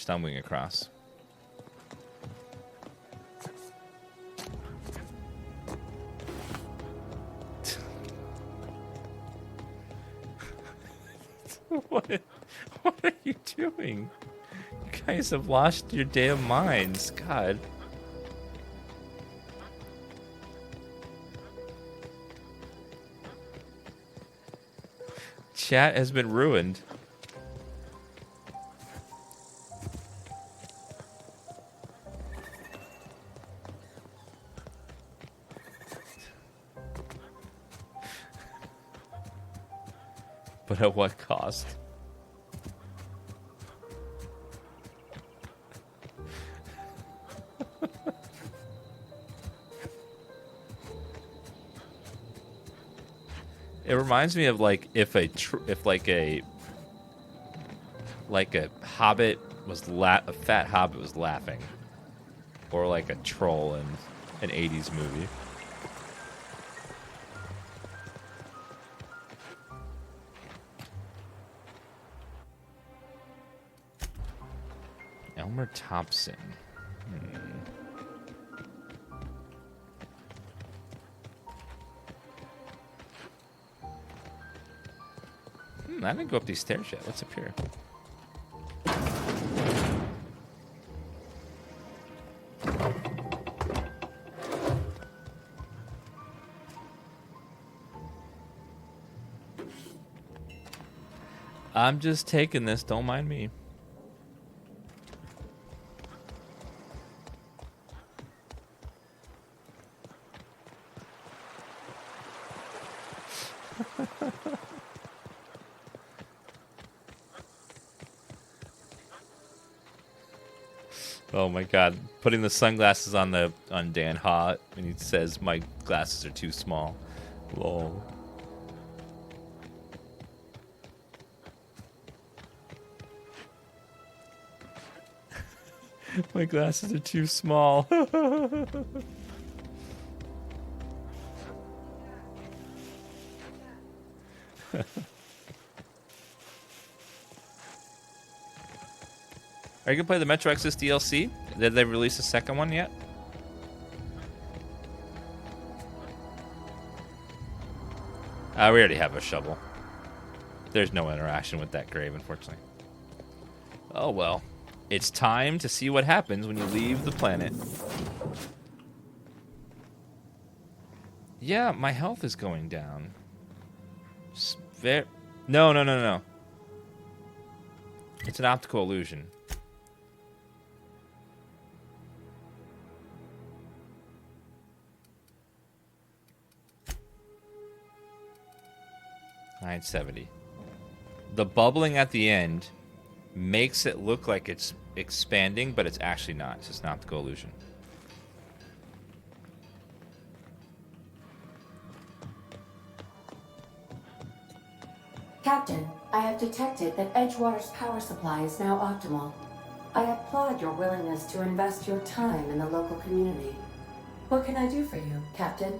stumbling across. What are you doing? You guys have lost your damn minds. God. Chat has been ruined. But at what cost? It reminds me of like if a hobbit was a fat hobbit was laughing, or like a troll in an '80s movie. Elmer Thompson. I didn't go up these stairs yet. What's up here? I'm just taking this. Don't mind me. Oh my god. Putting the sunglasses on Dan Hot and he says my glasses are too small. Lol. My glasses are too small. Are you gonna play the Metro Exodus DLC? Did they release a second one yet? We already have a shovel. There's no interaction with that grave, unfortunately. Oh well. It's time to see what happens when you leave the planet. Yeah, my health is going down. No. It's an optical illusion. $970. The bubbling at the end makes it look like it's expanding, but it's actually not. It's just an optical illusion. Captain, I have detected that Edgewater's power supply is now optimal. I applaud your willingness to invest your time in the local community. What can I do for you, Captain?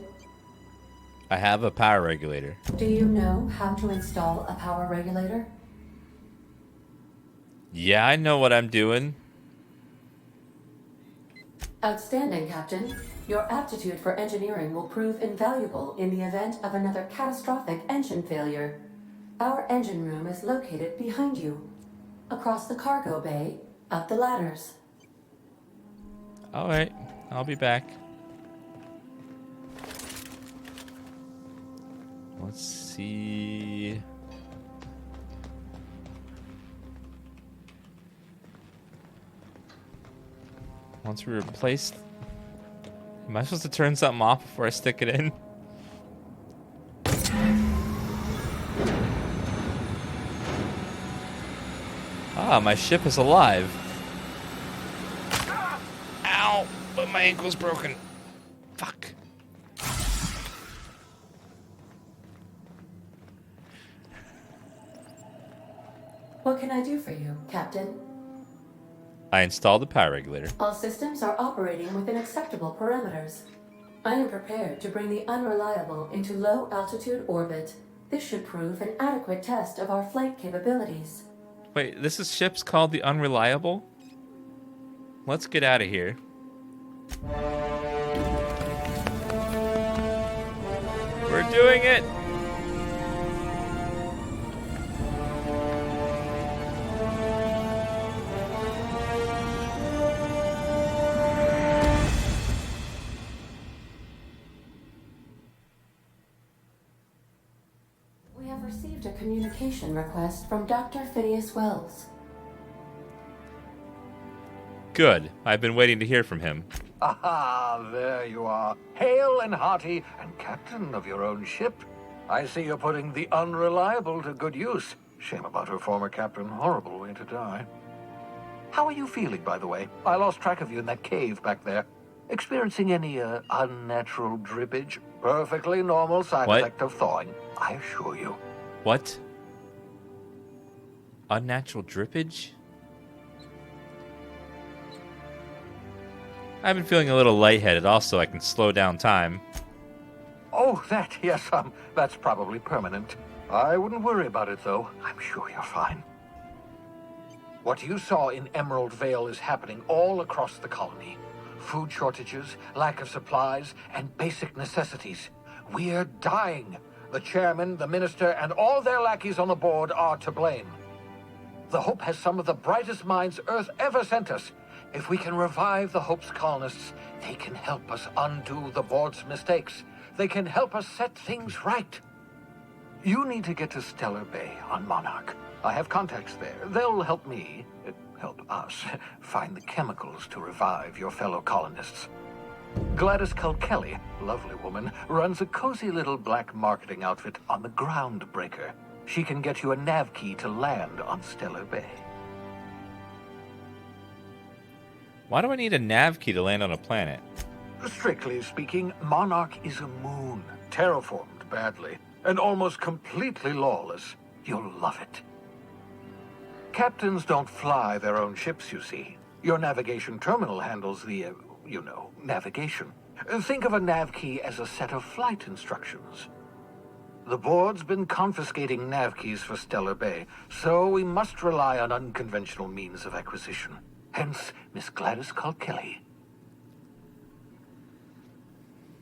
I have a power regulator. Do you know how to install a power regulator? Yeah, I know what I'm doing. Outstanding, Captain. Your aptitude for engineering will prove invaluable in the event of another catastrophic engine failure. Our engine room is located behind you. Across the cargo bay, up the ladders. Alright, I'll be back. Let's see. Once we replace... Am I supposed to turn something off before I stick it in? Ah, my ship is alive. Ow! But my ankle's broken. Fuck. What can I do for you, Captain? I installed the power regulator. All systems are operating within acceptable parameters. I am prepared to bring the Unreliable into low-altitude orbit. This should prove an adequate test of our flight capabilities. Wait, this ship's called the Unreliable? let's get out of here. We're doing it! We have received a communication request from Dr. Phineas Wells. Good. I've been waiting to hear from him. Aha, there you are. Hale and hearty, and captain of your own ship. I see you're putting the unreliable to good use. Shame about her former captain. Horrible way to die. How are you feeling, by the way? I lost track of you in that cave back there. Experiencing any, unnatural drippage? Perfectly normal side effect of thawing, I assure you. What? Unnatural drippage? I've been feeling a little lightheaded. Also, I can slow down time. Oh, that, yes, that's probably permanent. I wouldn't worry about it, though. I'm sure you're fine. What you saw in Emerald Vale is happening all across the colony. Food shortages, lack of supplies, and basic necessities. We're dying. The chairman, the minister, and all their lackeys on the board are to blame. The Hope has some of the brightest minds Earth ever sent us. If we can revive the Hope's colonists, they can help us undo the board's mistakes. They can help us set things right. You need to get to Stellar Bay on Monarch. I have contacts there. They'll help me, help us, find the chemicals to revive your fellow colonists. Gladys Culkelly, lovely woman, runs a cozy little black marketing outfit on the Groundbreaker. She can get you a nav key to land on Stellar Bay. Why do I need a nav key to land on a planet? Strictly speaking, Monarch is a moon, terraformed badly, and almost completely lawless. You'll love it. Captains don't fly their own ships, you see. Your navigation terminal handles the, navigation. Think of a nav key as a set of flight instructions. The board's been confiscating nav keys for Stellar Bay, so we must rely on unconventional means of acquisition. Hence, Miss Gladys Culkelly.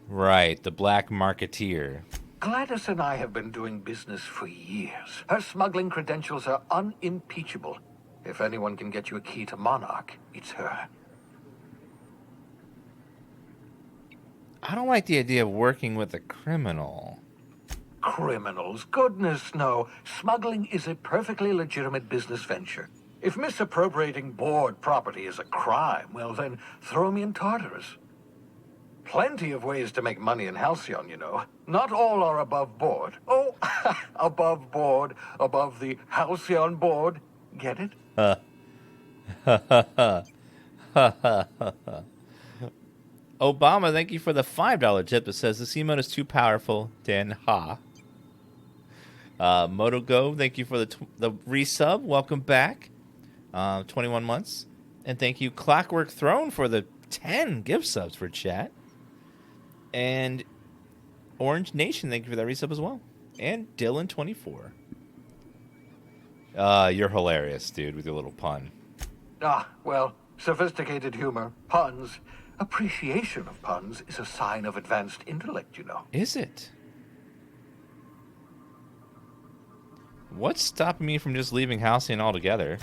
Right, the black marketeer. Gladys and I have been doing business for years. Her smuggling credentials are unimpeachable. If anyone can get you a key to Monarch, it's her. I don't like the idea of working with a criminal. Criminals? Goodness, no. Smuggling is a perfectly legitimate business venture. If misappropriating board property is a crime, well then, throw me in Tartarus. Plenty of ways to make money in Halcyon, you know. Not all are above board. Oh, above board, above the Halcyon board. Get it? Obama, thank you for the $5 tip that says the C-mode is too powerful. Dan Ha. Motogo, thank you for the resub. Welcome back. 21 months. And thank you, Clockwork Throne, for the 10 gift subs for chat. And Orange Nation, thank you for that resub as well. And Dylan24. You're hilarious, dude, with your little pun. Well, sophisticated humor, puns, appreciation of puns is a sign of advanced intellect, you know. Is it? What's stopping me from just leaving Halcyon altogether?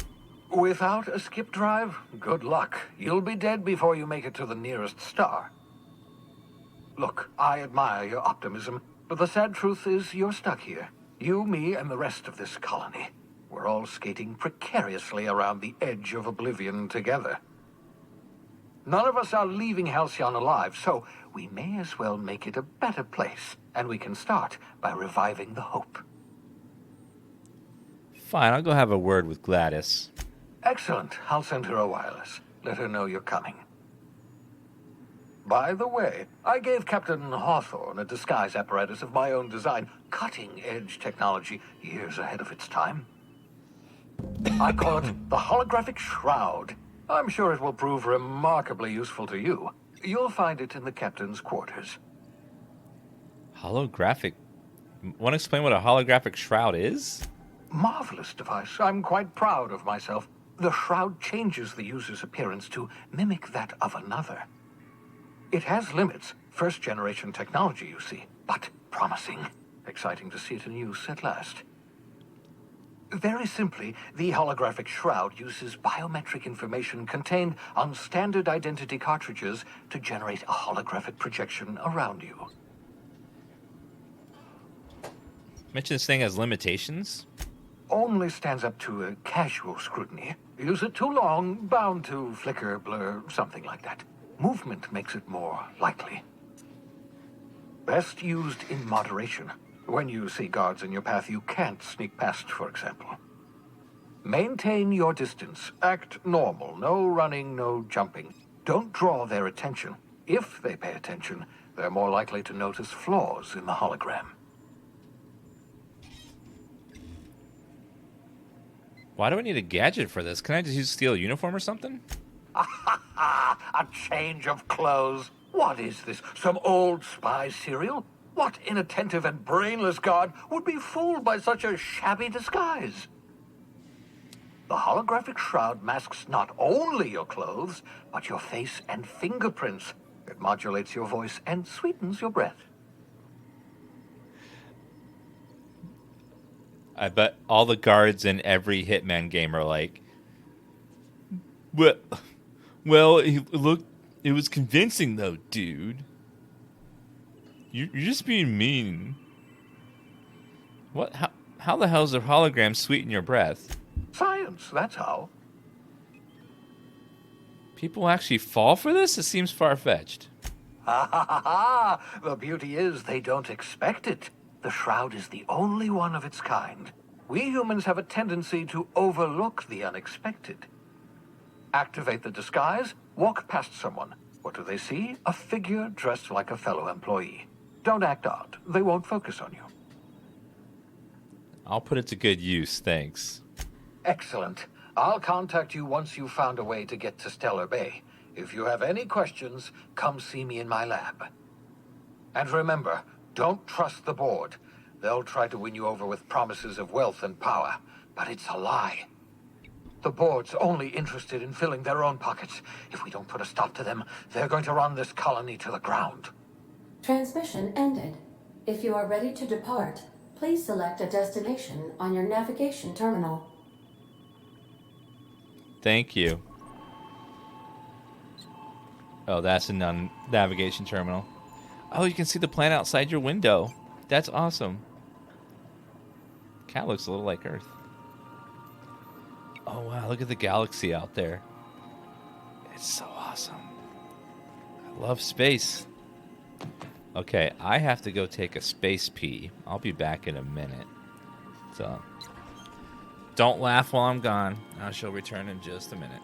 Without a skip drive, good luck. You'll be dead before you make it to the nearest star. Look, I admire your optimism, but the sad truth is you're stuck here. You, me, and the rest of this colony. We're all skating precariously around the edge of oblivion together. None of us are leaving Halcyon alive, so we may as well make it a better place, and we can start by reviving the Hope. Fine, I'll go have a word with Gladys. Excellent. I'll send her a wireless. Let her know you're coming. By the way, I gave Captain Hawthorne a disguise apparatus of my own design, cutting-edge technology, years ahead of its time. I call it the Holographic Shroud. I'm sure it will prove remarkably useful to you. You'll find it in the captain's quarters. Holographic? Want to explain what a holographic shroud is? Marvelous device. I'm quite proud of myself. The shroud changes the user's appearance to mimic that of another. It has limits, first-generation technology, you see, but promising. Exciting to see it in use at last. Very simply, the holographic shroud uses biometric information contained on standard identity cartridges to generate a holographic projection around you. Mention this thing has limitations? Only stands up to a casual scrutiny. Use it too long, bound to flicker, blur, something like that. Movement makes it more likely. Best used in moderation. When you see guards in your path you can't sneak past, for example. Maintain your distance. Act normal. No running, no jumping. Don't draw their attention. If they pay attention, they're more likely to notice flaws in the hologram. Why do I need a gadget for this? Can I just use steal a uniform or something? A change of clothes. What is this? Some old spy serial? What inattentive and brainless guard would be fooled by such a shabby disguise? The holographic shroud masks not only your clothes, but your face and fingerprints. It modulates your voice and sweetens your breath. I bet all the guards in every Hitman game are like, well, it was convincing though, dude. You're just being mean. What? How the hell is a hologram sweeten your breath? Science, that's how. People actually fall for this? It seems far-fetched. The beauty is they don't expect it. The shroud is the only one of its kind. We humans have a tendency to overlook the unexpected. Activate the disguise, walk past someone. What do they see? A figure dressed like a fellow employee. Don't act odd. They won't focus on you. I'll put it to good use, thanks. Excellent. I'll contact you once you've found a way to get to Stellar Bay. If you have any questions, come see me in my lab. And remember, don't trust the board. They'll try to win you over with promises of wealth and power, but it's a lie. The board's only interested in filling their own pockets. If we don't put a stop to them, they're going to run this colony to the ground. Transmission ended. If you are ready to depart, please select a destination on your navigation terminal. Thank you. Oh, that's a navigation terminal. Oh, you can see the planet outside your window. That's awesome. Cat looks a little like Earth. Oh, wow. Look at the galaxy out there. It's so awesome. I love space. Okay, I have to go take a space pee. I'll be back in a minute. So, don't laugh while I'm gone. I shall return in just a minute.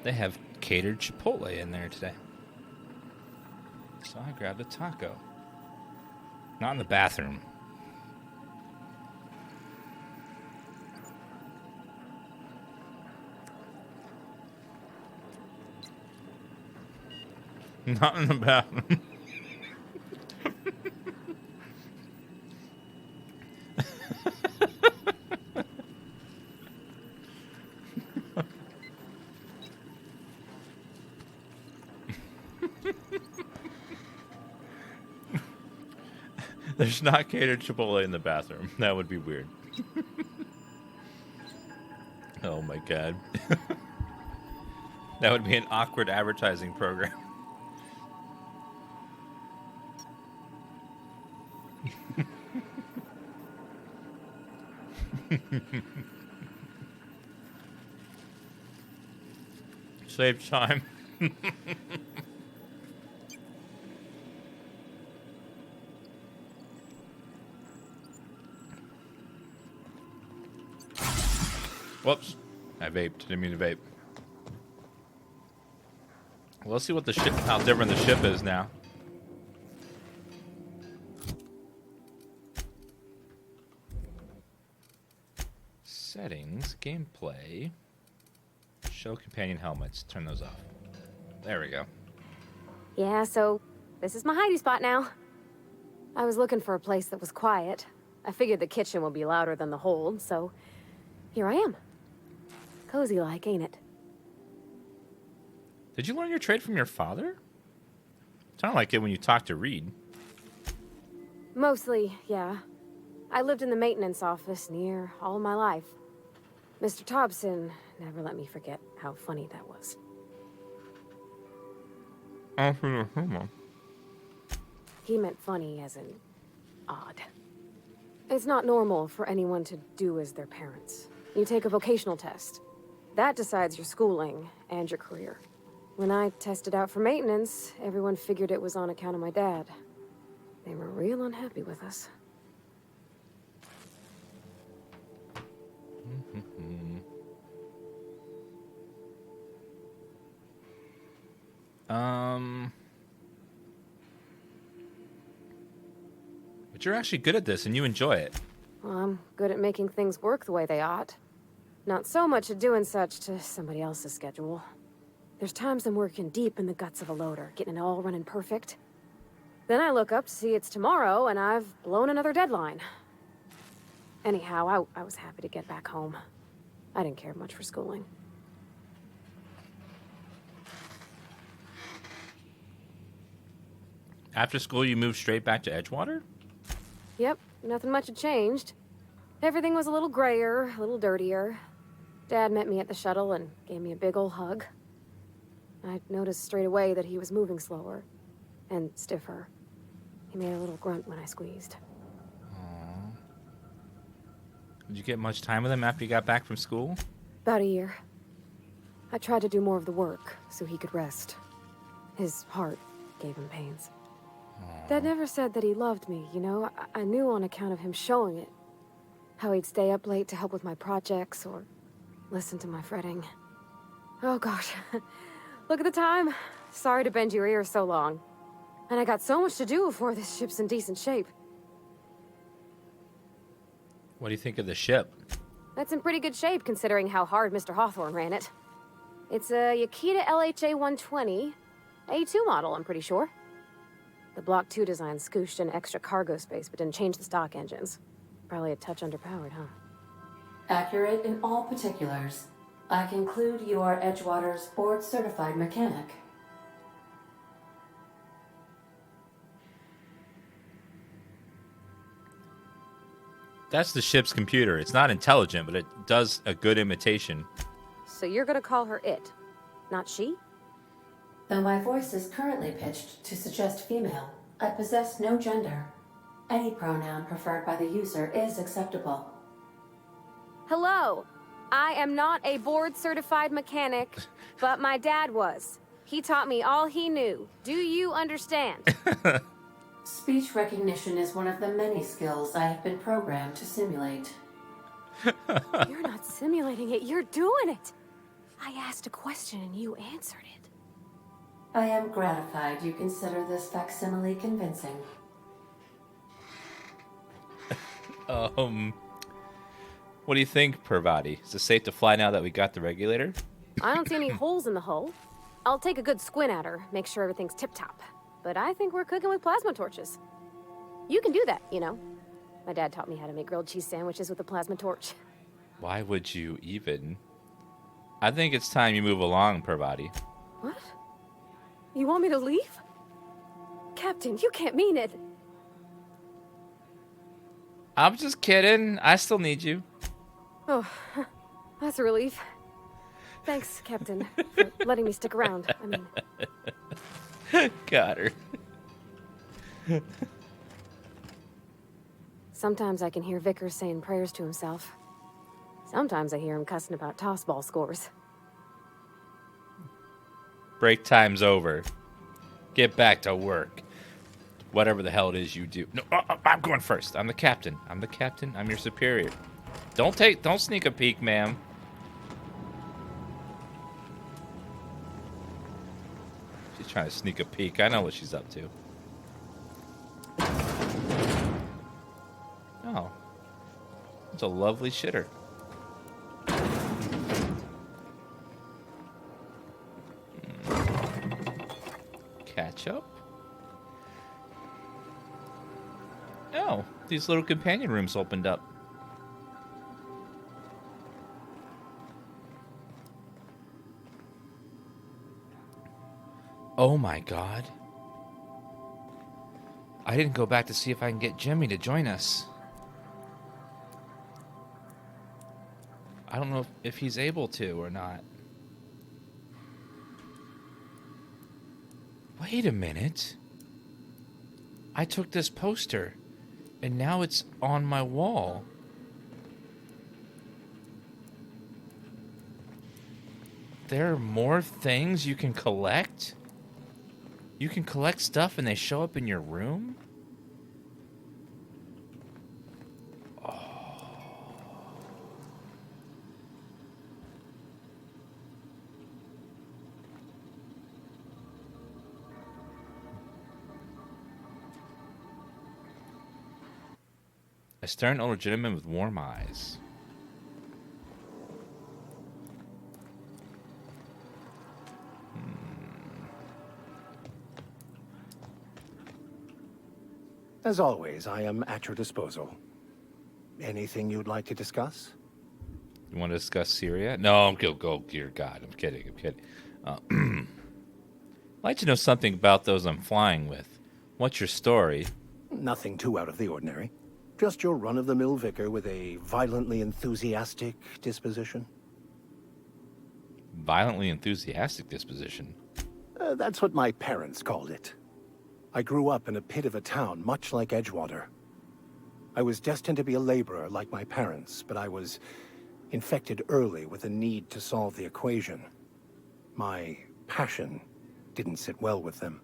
They have catered Chipotle in there today. So I grabbed a taco. Not in the bathroom. Not in the bathroom. There's not catered Chipotle in the bathroom. That would be weird. Oh my god. That would be an awkward advertising program. Save time. Whoops. I vaped. Didn't mean to vape. Well, let's see what the ship, how different the ship is now. Settings, gameplay, show companion helmets. Turn those off. There we go. Yeah, so this is my hidey spot now. I was looking for a place that was quiet. I figured the kitchen would be louder than the hold, so here I am. Cozy like, ain't it? Did you learn your trade from your father? Sounded like it when you talked to Reed. Mostly, yeah. I lived in the maintenance office near all my life. Mr. Thompson never let me forget how funny that was. He meant funny as in odd. It's not normal for anyone to do as their parents. You take a vocational test. That decides your schooling and your career. When I tested out for maintenance, everyone figured it was on account of my dad. They were real unhappy with us. But you're actually good at this and you enjoy it. Well, I'm good at making things work the way they ought. Not so much at doing such to somebody else's schedule. There's times I'm working deep in the guts of a loader, getting it all running perfect. Then I look up to see it's tomorrow and I've blown another deadline. Anyhow, I was happy to get back home. I didn't care much for schooling. After school, you moved straight back to Edgewater? Yep, nothing much had changed. Everything was a little grayer, a little dirtier. Dad met me at the shuttle and gave me a big ol' hug. I noticed straight away that he was moving slower and stiffer. He made a little grunt when I squeezed. Aww. Did you get much time with him after you got back from school? About a year. I tried to do more of the work so he could rest. His heart gave him pains. Aww. Dad never said that he loved me, you know? I knew on account of him showing it. How he'd stay up late to help with my projects or listen to my fretting. Oh gosh. Look at the time. Sorry to bend your ears so long. And I got so much to do before this ship's in decent shape. What do you think of the ship? That's in pretty good shape considering how hard Mr. Hawthorne ran it. It's a Yakita LHA 120. A2 model, I'm pretty sure. The Block 2 design scooshed in extra cargo space but didn't change the stock engines. Probably a touch underpowered, huh? Accurate in all particulars. I conclude you are Edgewater's board-certified mechanic. That's the ship's computer. It's not intelligent, but it does a good imitation. So you're gonna call her it, not she? Though my voice is currently pitched to suggest female, I possess no gender. Any pronoun preferred by the user is acceptable. Hello! I am not a board-certified mechanic, but my dad was. He taught me all he knew. Do you understand? Speech recognition is one of the many skills I have been programmed to simulate. You're not simulating it, you're doing it! I asked a question and you answered it. I am gratified you consider this facsimile convincing. What do you think, Parvati? Is it safe to fly now that we got the regulator? I don't see any holes in the hull. I'll take a good squint at her, make sure everything's tip-top. But I think we're cooking with plasma torches. You can do that, you know. My dad taught me how to make grilled cheese sandwiches with a plasma torch. Why would you even? I think it's time you move along, Parvati. What? You want me to leave? Captain, you can't mean it. I'm just kidding. I still need you. Oh, that's a relief. Thanks, Captain, for letting me stick around. I mean... Got her. Sometimes I can hear Vickers saying prayers to himself. Sometimes I hear him cussing about tossball scores. Break time's over. Get back to work. Whatever the hell it is you do. No, I'm going first. I'm the captain. I'm the captain. I'm your superior. Don't sneak a peek, ma'am. She's trying to sneak a peek. I know what she's up to. Oh. It's a lovely shitter. Ketchup? Oh, these little companion rooms opened up. Oh my god. I didn't go back to see if I can get Jimmy to join us. I don't know if he's able to or not. Wait a minute. I took this poster, and now it's on my wall. There are more things you can collect? You can collect stuff and they show up in your room? A stern older gentleman with warm eyes. As always, I am at your disposal. Anything you'd like to discuss? You want to discuss Syria? No, go, dear God. I'm kidding. I'd like to know something about those I'm flying with. What's your story? Nothing too out of the ordinary. Just your run-of-the-mill vicar with a violently enthusiastic disposition. Violently enthusiastic disposition? That's what my parents called it. I grew up in a pit of a town much like Edgewater. I was destined to be a laborer like my parents, but I was infected early with a need to solve the equation. My passion didn't sit well with them.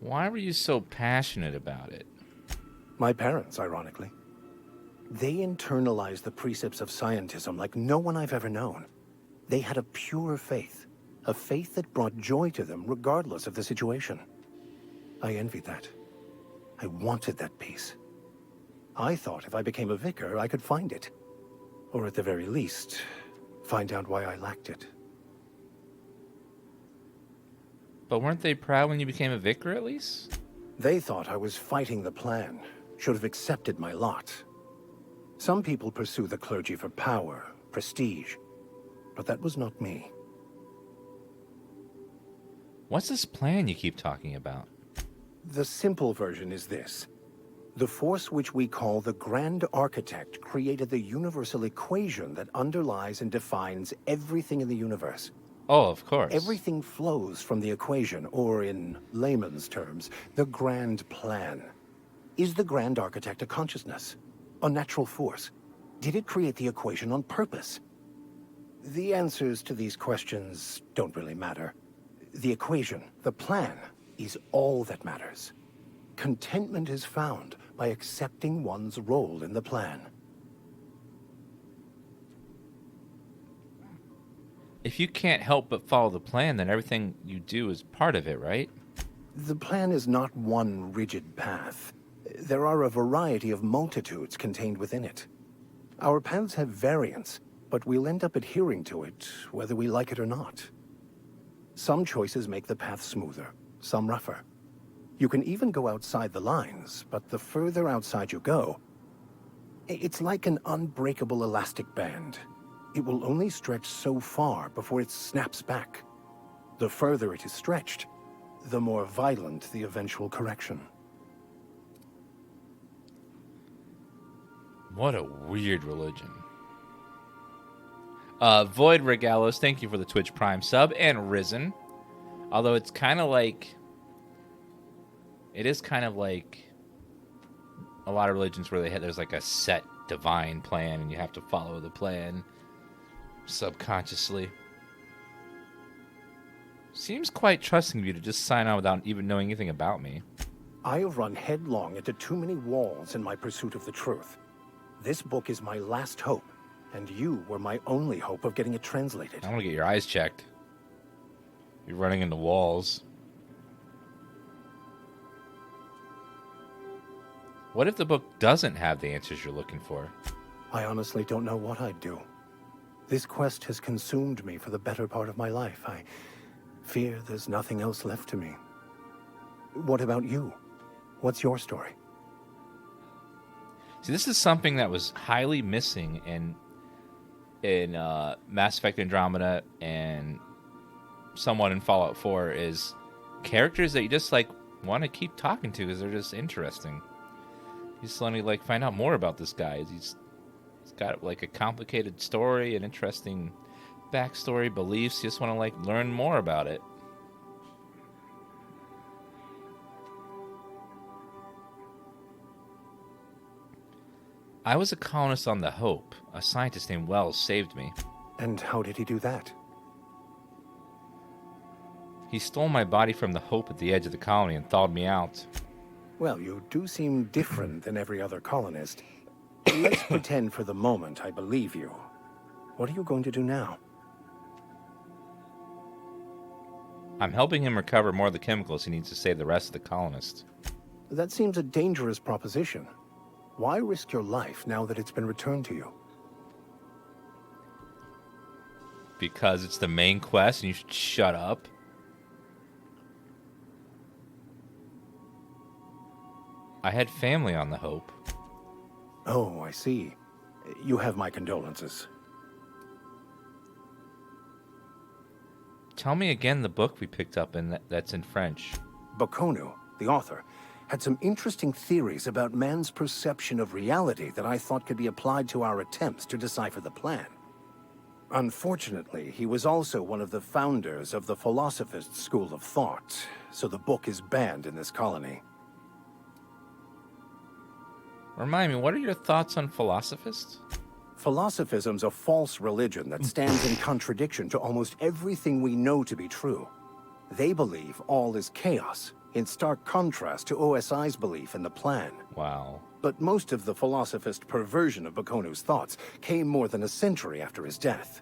Why were you so passionate about it? My parents, ironically. They internalized the precepts of scientism like no one I've ever known. They had a pure faith, a faith that brought joy to them regardless of the situation. I envied that. I wanted that peace. I thought if I became a vicar, I could find it. Or at the very least, find out why I lacked it. But weren't they proud when you became a vicar, at least? They thought I was fighting the plan, should have accepted my lot. Some people pursue the clergy for power, prestige, but that was not me. What's this plan you keep talking about? The simple version is this. The force which we call the Grand Architect created the universal equation that underlies and defines everything in the universe. Oh, of course. Everything flows from the equation, or in layman's terms, the grand plan. Is the Grand Architect a consciousness? A natural force? Did it create the equation on purpose? The answers to these questions don't really matter. The equation, the plan, is all that matters. Contentment is found by accepting one's role in the plan. if you can't help but follow the plan, then everything you do is part of it, right? The plan is not one rigid path. There are a variety of multitudes contained within it. Our paths have variance, but we'll end up adhering to it, whether we like it or not. Some choices make the path smoother, some rougher. You can even go outside the lines, but the further outside you go, it's like an unbreakable elastic band. It will only stretch so far before it snaps back. The further it is stretched, the more violent the eventual correction. What a weird religion. Void Regalos, thank you for the Twitch Prime sub, and Risen. Although it's kind of like... It is kind of like a lot of religions where there's like a set divine plan and you have to follow the plan subconsciously. Seems quite trusting of you to just sign on without even knowing anything about me. I have run headlong into too many walls in my pursuit of the truth. This book is my last hope, and you were my only hope of getting it translated. I want to get your eyes checked. You're running into walls. What if the book doesn't have the answers you're looking for? I honestly don't know what I'd do. This quest has consumed me for the better part of my life. I fear there's nothing else left to me. What about you? What's your story? See, this is something that was highly missing in Mass Effect Andromeda and somewhat in Fallout 4 is characters that you just like want to keep talking to because they're just interesting. You just want to like find out more about this guy. He's got like a complicated story, an interesting backstory, beliefs. You just want to like learn more about it. I was a colonist on the Hope. A scientist named Wells saved me. And how did he do that? He stole my body from the Hope at the edge of the colony and thawed me out. Well, you do seem different than every other colonist. Let's pretend for the moment I believe you. What are you going to do now? I'm helping him recover more of the chemicals he needs to save the rest of the colonists. That seems a dangerous proposition. Why risk your life now that it's been returned to you? Because it's the main quest and you should shut up. I had family on the Hope. Oh, I see. You have my condolences. Tell me again the book we picked up in that's in French. Baconu, the author, had some interesting theories about man's perception of reality that I thought could be applied to our attempts to decipher the plan. Unfortunately, he was also one of the founders of the Philosophist school of thought, so the book is banned in this colony. Remind me, what are your thoughts on Philosophists? Philosophism's a false religion that stands in contradiction to almost everything we know to be true. They believe all is chaos, in stark contrast to OSI's belief in the plan. Wow. But most of the Philosophist perversion of Bakonu's thoughts came more than a century after his death.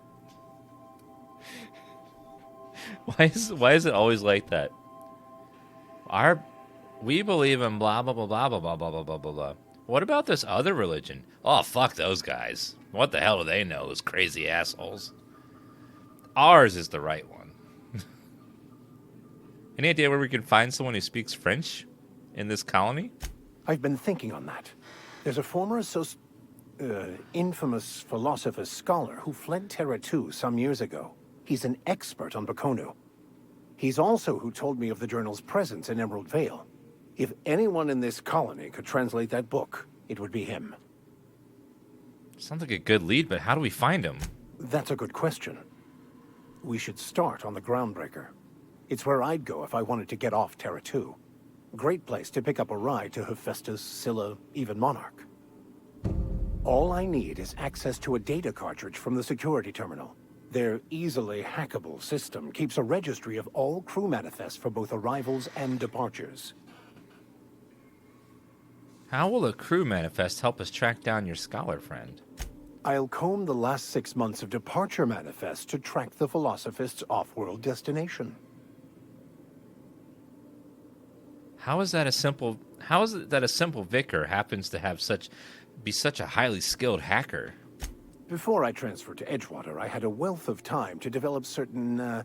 Why is it always like that? We believe in blah blah blah blah blah blah blah blah blah blah. What about this other religion? Oh, fuck those guys. What the hell do they know, those crazy assholes? Ours is the right one. Any idea where we can find someone who speaks French in this colony? I've been thinking on that. There's a former infamous philosopher scholar who fled Terra 2 some years ago. He's an expert on Baconu. He's also who told me of the journal's presence in Emerald Vale. If anyone in this colony could translate that book, it would be him. Sounds like a good lead, but how do we find him? That's a good question. We should start on the Groundbreaker. It's where I'd go if I wanted to get off Terra 2. Great place to pick up a ride to Hephaestus, Scylla, even Monarch. All I need is access to a data cartridge from the security terminal. Their easily hackable system keeps a registry of all crew manifests for both arrivals and departures. How will a crew manifest help us track down your scholar friend? I'll comb the last 6 months of departure manifest to track the Philosophist's off-world destination. How is that a simple? How is it that a simple vicar happens to be such a highly skilled hacker? Before I transferred to Edgewater, I had a wealth of time to develop certain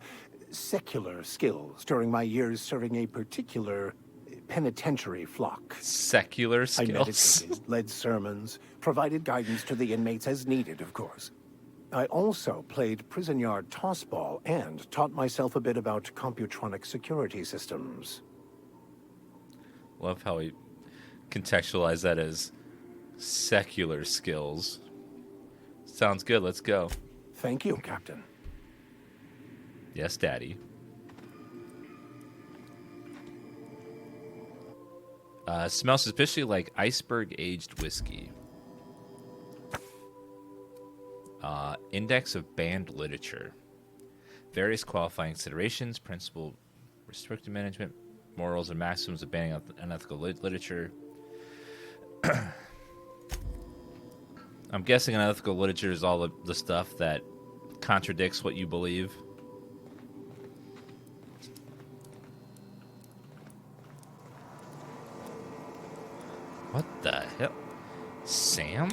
secular skills during my years serving a particular penitentiary flock. Secular I skills. meditated, led sermons, provided guidance to the inmates as needed, of course. I also played prison yard tossball and taught myself a bit about computronic security systems. Love how he contextualized that as secular skills. Sounds good. Let's go. Thank you, Captain. Yes, Daddy. Smells suspiciously like iceberg-aged whiskey. Index of banned literature. Various qualifying considerations, principle, restrictive management, morals and maxims of banning unethical literature. I'm guessing unethical literature is all the stuff that contradicts what you believe. What the hell? Sam?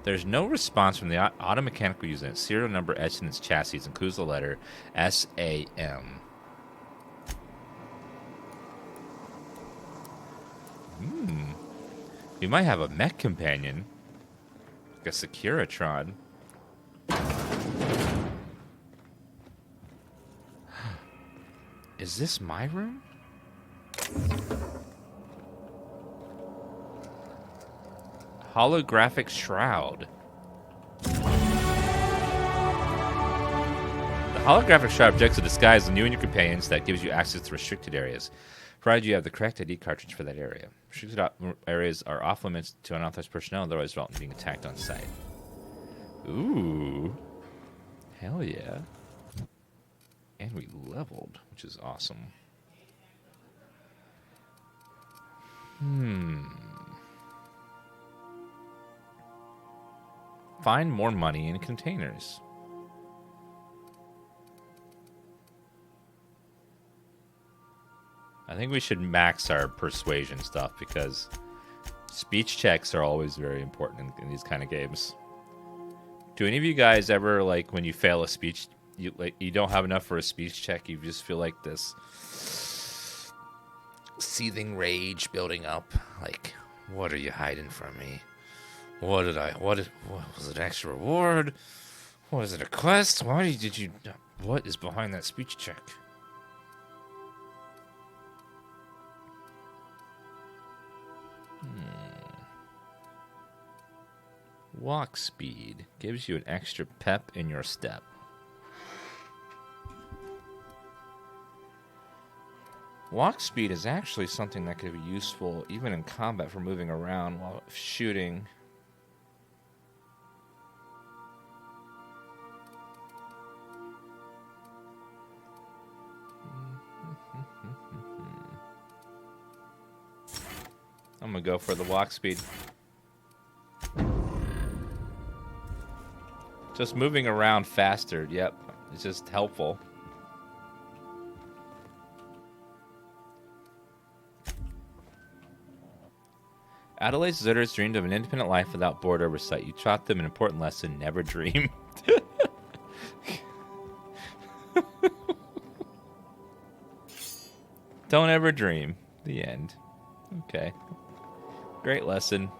There's no response from the auto mechanical unit. Serial number etched in its chassis includes the letter SAM. We might have a mech companion. Like a Securitron. Is this my room? Holographic shroud. The holographic shroud projects a disguise on you and your companions that gives you access to restricted areas, provided you have the correct ID cartridge for that area. Restricted areas are off limits to unauthorized personnel, otherwise result in being attacked on sight. Ooh. Hell yeah. And we leveled, which is awesome. Find more money in containers. I think we should max our persuasion stuff because speech checks are always very important in these kind of games. Do any of you guys ever, like, when you fail a speech, you don't have enough for a speech check, you just feel like this seething rage building up? Like, what are you hiding from me? What was it, an extra reward? Was it a quest? What is behind that speech check? Walk speed gives you an extra pep in your step. Walk speed is actually something that could be useful even in combat for moving around while shooting. I'm gonna go for the walk speed. Just moving around faster, yep. It's just helpful. Adelaide's visitors dreamed of an independent life without board oversight. You taught them an important lesson: never dream. Don't ever dream. The end. Okay. Great lesson.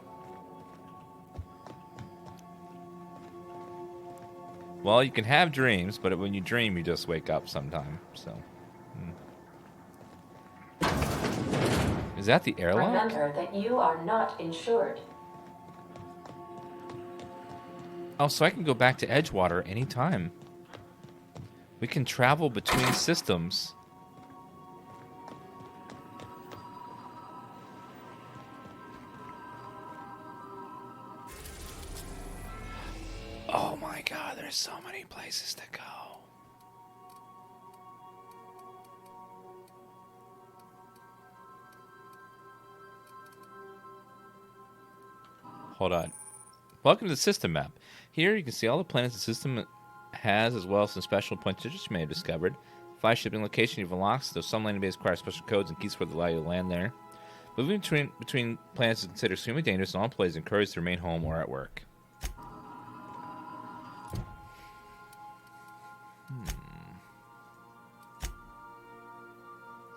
Well, you can have dreams, but when you dream, you just wake up sometime. So, Is that the airlock? Remember that you are not insured. Oh, so I can go back to Edgewater anytime. We can travel between systems. Oh my god, there's so many places to go. Hold on. Welcome to the system map. Here you can see all the planets the system has, as well as some special points you may have discovered. 5 shipping locations you've unlocked, though some landing bases require special codes and keys for the allow you to land there. Moving between planets is considered extremely dangerous, and all employees are encouraged to remain home or at work.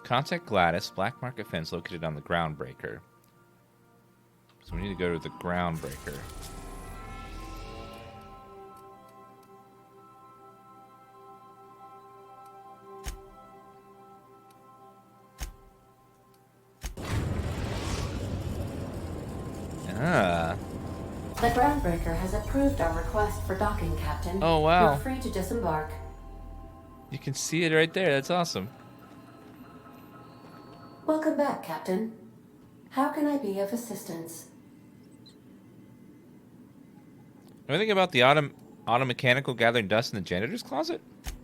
Contact Gladys, black market fence located on the Groundbreaker. So we need to go to the Groundbreaker. Ah. The Groundbreaker has approved our request for docking, Captain. Oh, wow. You're free to disembark. You can see it right there. That's awesome. Welcome back, Captain. How can I be of assistance? Anything about the auto mechanical gathering dust in the janitor's closet?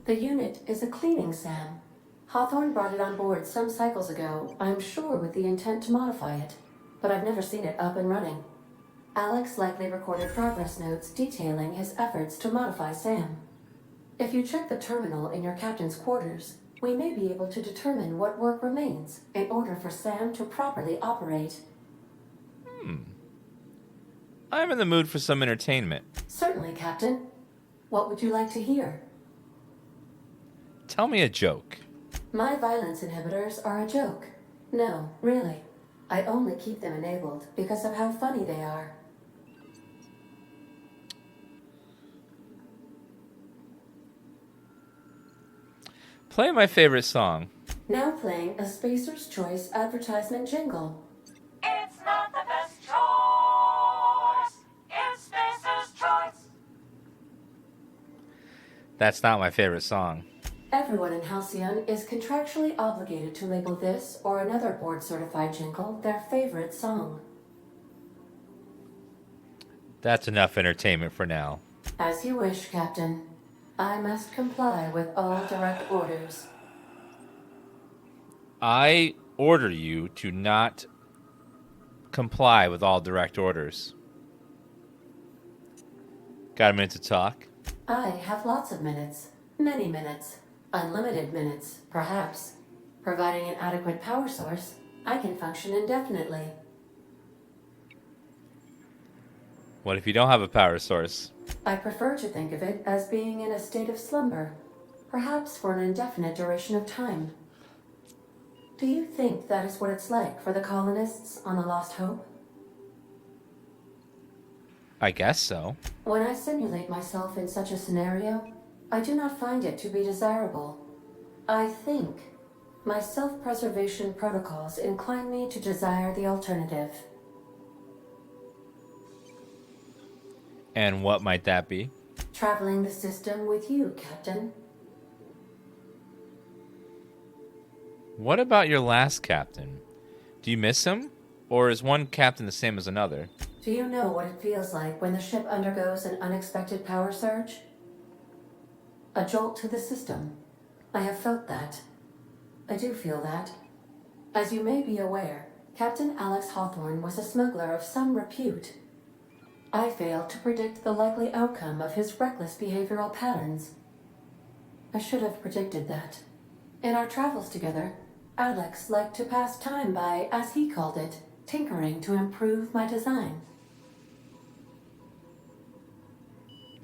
The unit is a cleaning SAM. Hawthorne brought it on board some cycles ago, I'm sure with the intent to modify it, but I've never seen it up and running. Alex likely recorded progress notes detailing his efforts to modify SAM. If you check the terminal in your captain's quarters, we may be able to determine what work remains in order for SAM to properly operate. I'm in the mood for some entertainment. Certainly, Captain. What would you like to hear? Tell me a joke. My violence inhibitors are a joke. No, really. I only keep them enabled because of how funny they are. Play my favorite song. Now playing a Spacer's Choice advertisement jingle. It's not the best choice. It's Spacer's choice. That's not my favorite song. Everyone in Halcyon is contractually obligated to label this or another board-certified jingle their favorite song. That's enough entertainment for now. As you wish, Captain. I must comply with all direct orders. I order you to not comply with all direct orders. Got a minute to talk? I have lots of minutes. Many minutes. Unlimited minutes, perhaps. Providing an adequate power source, I can function indefinitely. What if you don't have a power source? I prefer to think of it as being in a state of slumber, perhaps for an indefinite duration of time. Do you think that is what it's like for the colonists on the Lost Hope? I guess so. When I simulate myself in such a scenario, I do not find it to be desirable. I think my self-preservation protocols incline me to desire the alternative. And what might that be? Traveling the system with you, Captain. What about your last captain? Do you miss him? Or is one captain the same as another? Do you know what it feels like when the ship undergoes an unexpected power surge? A jolt to the system. I have felt that. I do feel that. As you may be aware, Captain Alex Hawthorne was a smuggler of some repute. I failed to predict the likely outcome of his reckless behavioral patterns. I should have predicted that. In our travels together, Alex liked to pass time by, as he called it, tinkering to improve my design.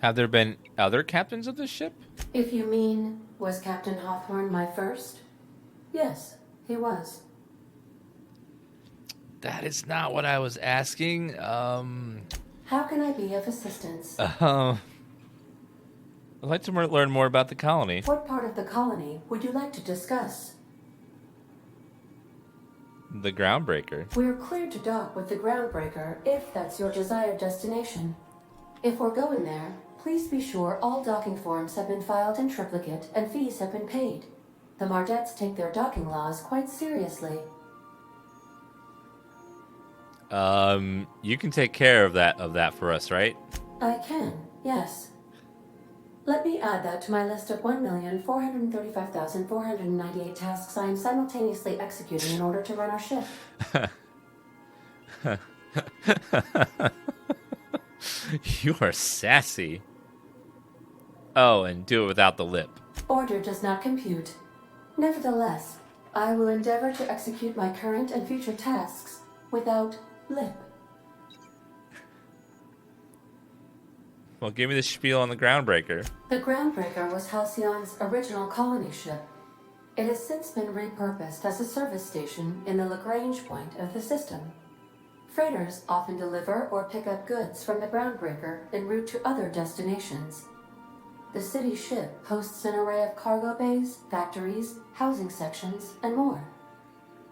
Have there been other captains of this ship? If you mean, was Captain Hawthorne my first? Yes, he was. That is not what I was asking. How can I be of assistance? I'd like to learn more about the colony. What part of the colony would you like to discuss? The Groundbreaker. We're cleared to dock with the Groundbreaker if that's your desired destination. If we're going there, please be sure all docking forms have been filed in triplicate and fees have been paid. The Mardettes take their docking laws quite seriously. You can take care of that for us, right? I can, yes. Let me add that to my list of 1,435,498 tasks I am simultaneously executing in order to run our ship. You are sassy. Oh, and do it without the lip. Order does not compute. Nevertheless, I will endeavor to execute my current and future tasks without lip. Well, give me the spiel on the Groundbreaker. The Groundbreaker was Halcyon's original colony ship. It has since been repurposed as a service station in the Lagrange point of the system. Freighters often deliver or pick up goods from the Groundbreaker en route to other destinations. The city ship hosts an array of cargo bays, factories, housing sections, and more.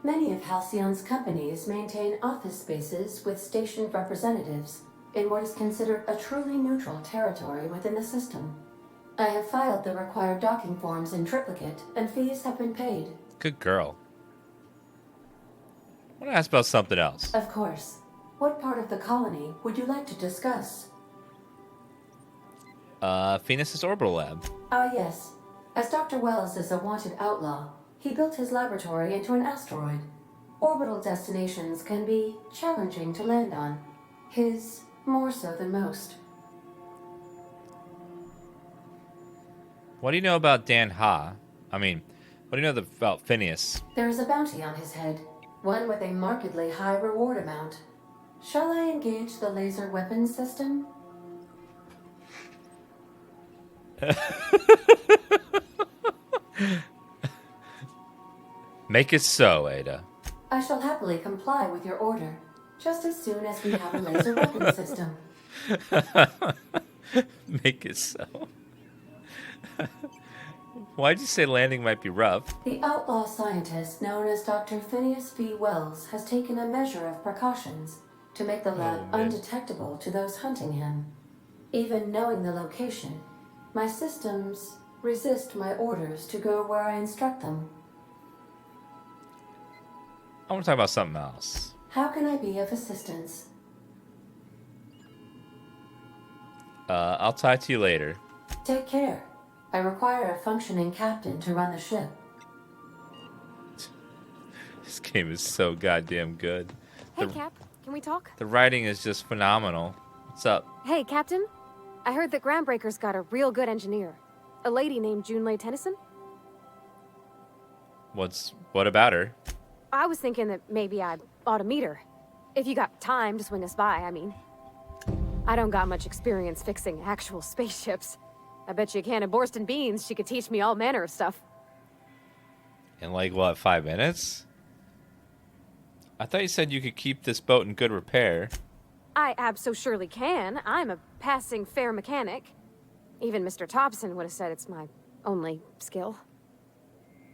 Many of Halcyon's companies maintain office spaces with stationed representatives in what is considered a truly neutral territory within the system. I have filed the required docking forms in triplicate, and fees have been paid. Good girl. I want to ask about something else. Of course. What part of the colony would you like to discuss? Phoenix's orbital lab. Ah, yes. As Dr. Wells is a wanted outlaw, he built his laboratory into an asteroid. Orbital destinations can be challenging to land on. His more so than most. What do you know about Dan Ha? I mean, what do you know about Phineas? There is a bounty on his head, one with a markedly high reward amount. Shall I engage the laser weapons system? Make it so, Ada. I shall happily comply with your order, just as soon as we have a laser weapons system. Make it so. Why'd you say landing might be rough? The outlaw scientist known as Dr. Phineas V. Wells has taken a measure of precautions to make the lab undetectable to those hunting him. Even knowing the location, my systems resist my orders to go where I instruct them. I want to talk about something else. How can I be of assistance? I'll talk to you later. Take care. I require a functioning captain to run the ship. This game is so goddamn good. Hey, Cap, can we talk? The writing is just phenomenal. What's up? Hey, Captain. I heard that Groundbreaker's got a real good engineer. A lady named Junlei Tennyson. What about her? I was thinking that maybe I ought to meet her. If you got time to swing us by, I mean. I don't got much experience fixing actual spaceships. I bet you a can of Borston beans she could teach me all manner of stuff. In like, what, 5 minutes? I thought you said you could keep this boat in good repair. I abso-surely can. I'm a passing fair mechanic. Even Mr. Thompson would have said it's my only skill.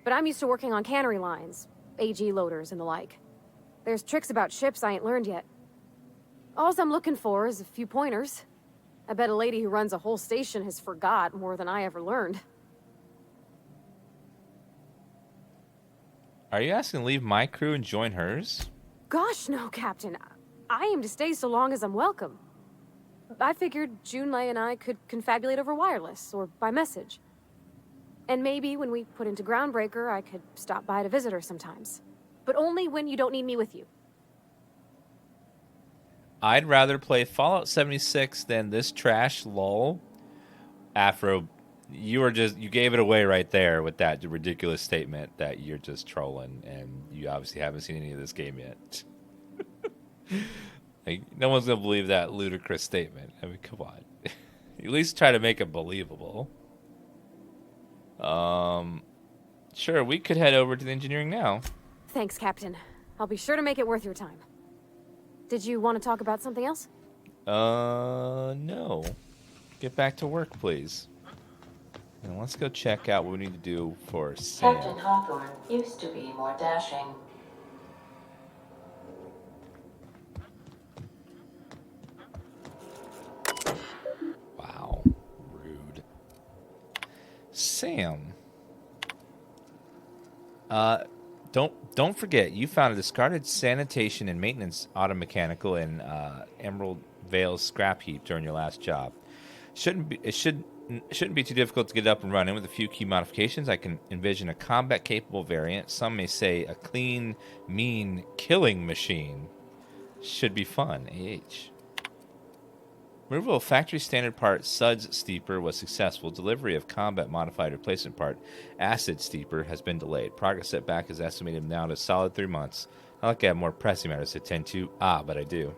But I'm used to working on cannery lines, AG loaders and the like. There's tricks about ships I ain't learned yet. All I'm looking for is a few pointers. I bet a lady who runs a whole station has forgot more than I ever learned. Are you asking to leave my crew and join hers? Gosh, no, Captain. I aim to stay so long as I'm welcome. I figured Junlei and I could confabulate over wireless or by message. And maybe when we put into Groundbreaker, I could stop by to visit her sometimes. But only when you don't need me with you. I'd rather play Fallout 76 than this trash lull. Afro, you gave it away right there with that ridiculous statement that you're just trolling and you obviously haven't seen any of this game yet. Like, no one's gonna believe that ludicrous statement. I mean, come on. At least try to make it believable. Sure, we could head over to the engineering now. Thanks, Captain. I'll be sure to make it worth your time. Did you want to talk about something else? No. Get back to work, please. And let's go check out what we need to do for Sam. Captain Hawthorne used to be more dashing. Wow. Rude. Sam. Don't forget, you found a discarded sanitation and maintenance automechanical in Emerald Vale's scrap heap during your last job. It shouldn't be too difficult to get up and running. With a few key modifications, I can envision a combat-capable variant. Some may say a clean, mean, killing machine. Should be fun. AH. Removal of factory standard part Suds Steeper was successful. Delivery of combat modified replacement part Acid Steeper has been delayed. Progress setback is estimated now to a solid 3 months. I like to have more pressing matters to attend to. But I do.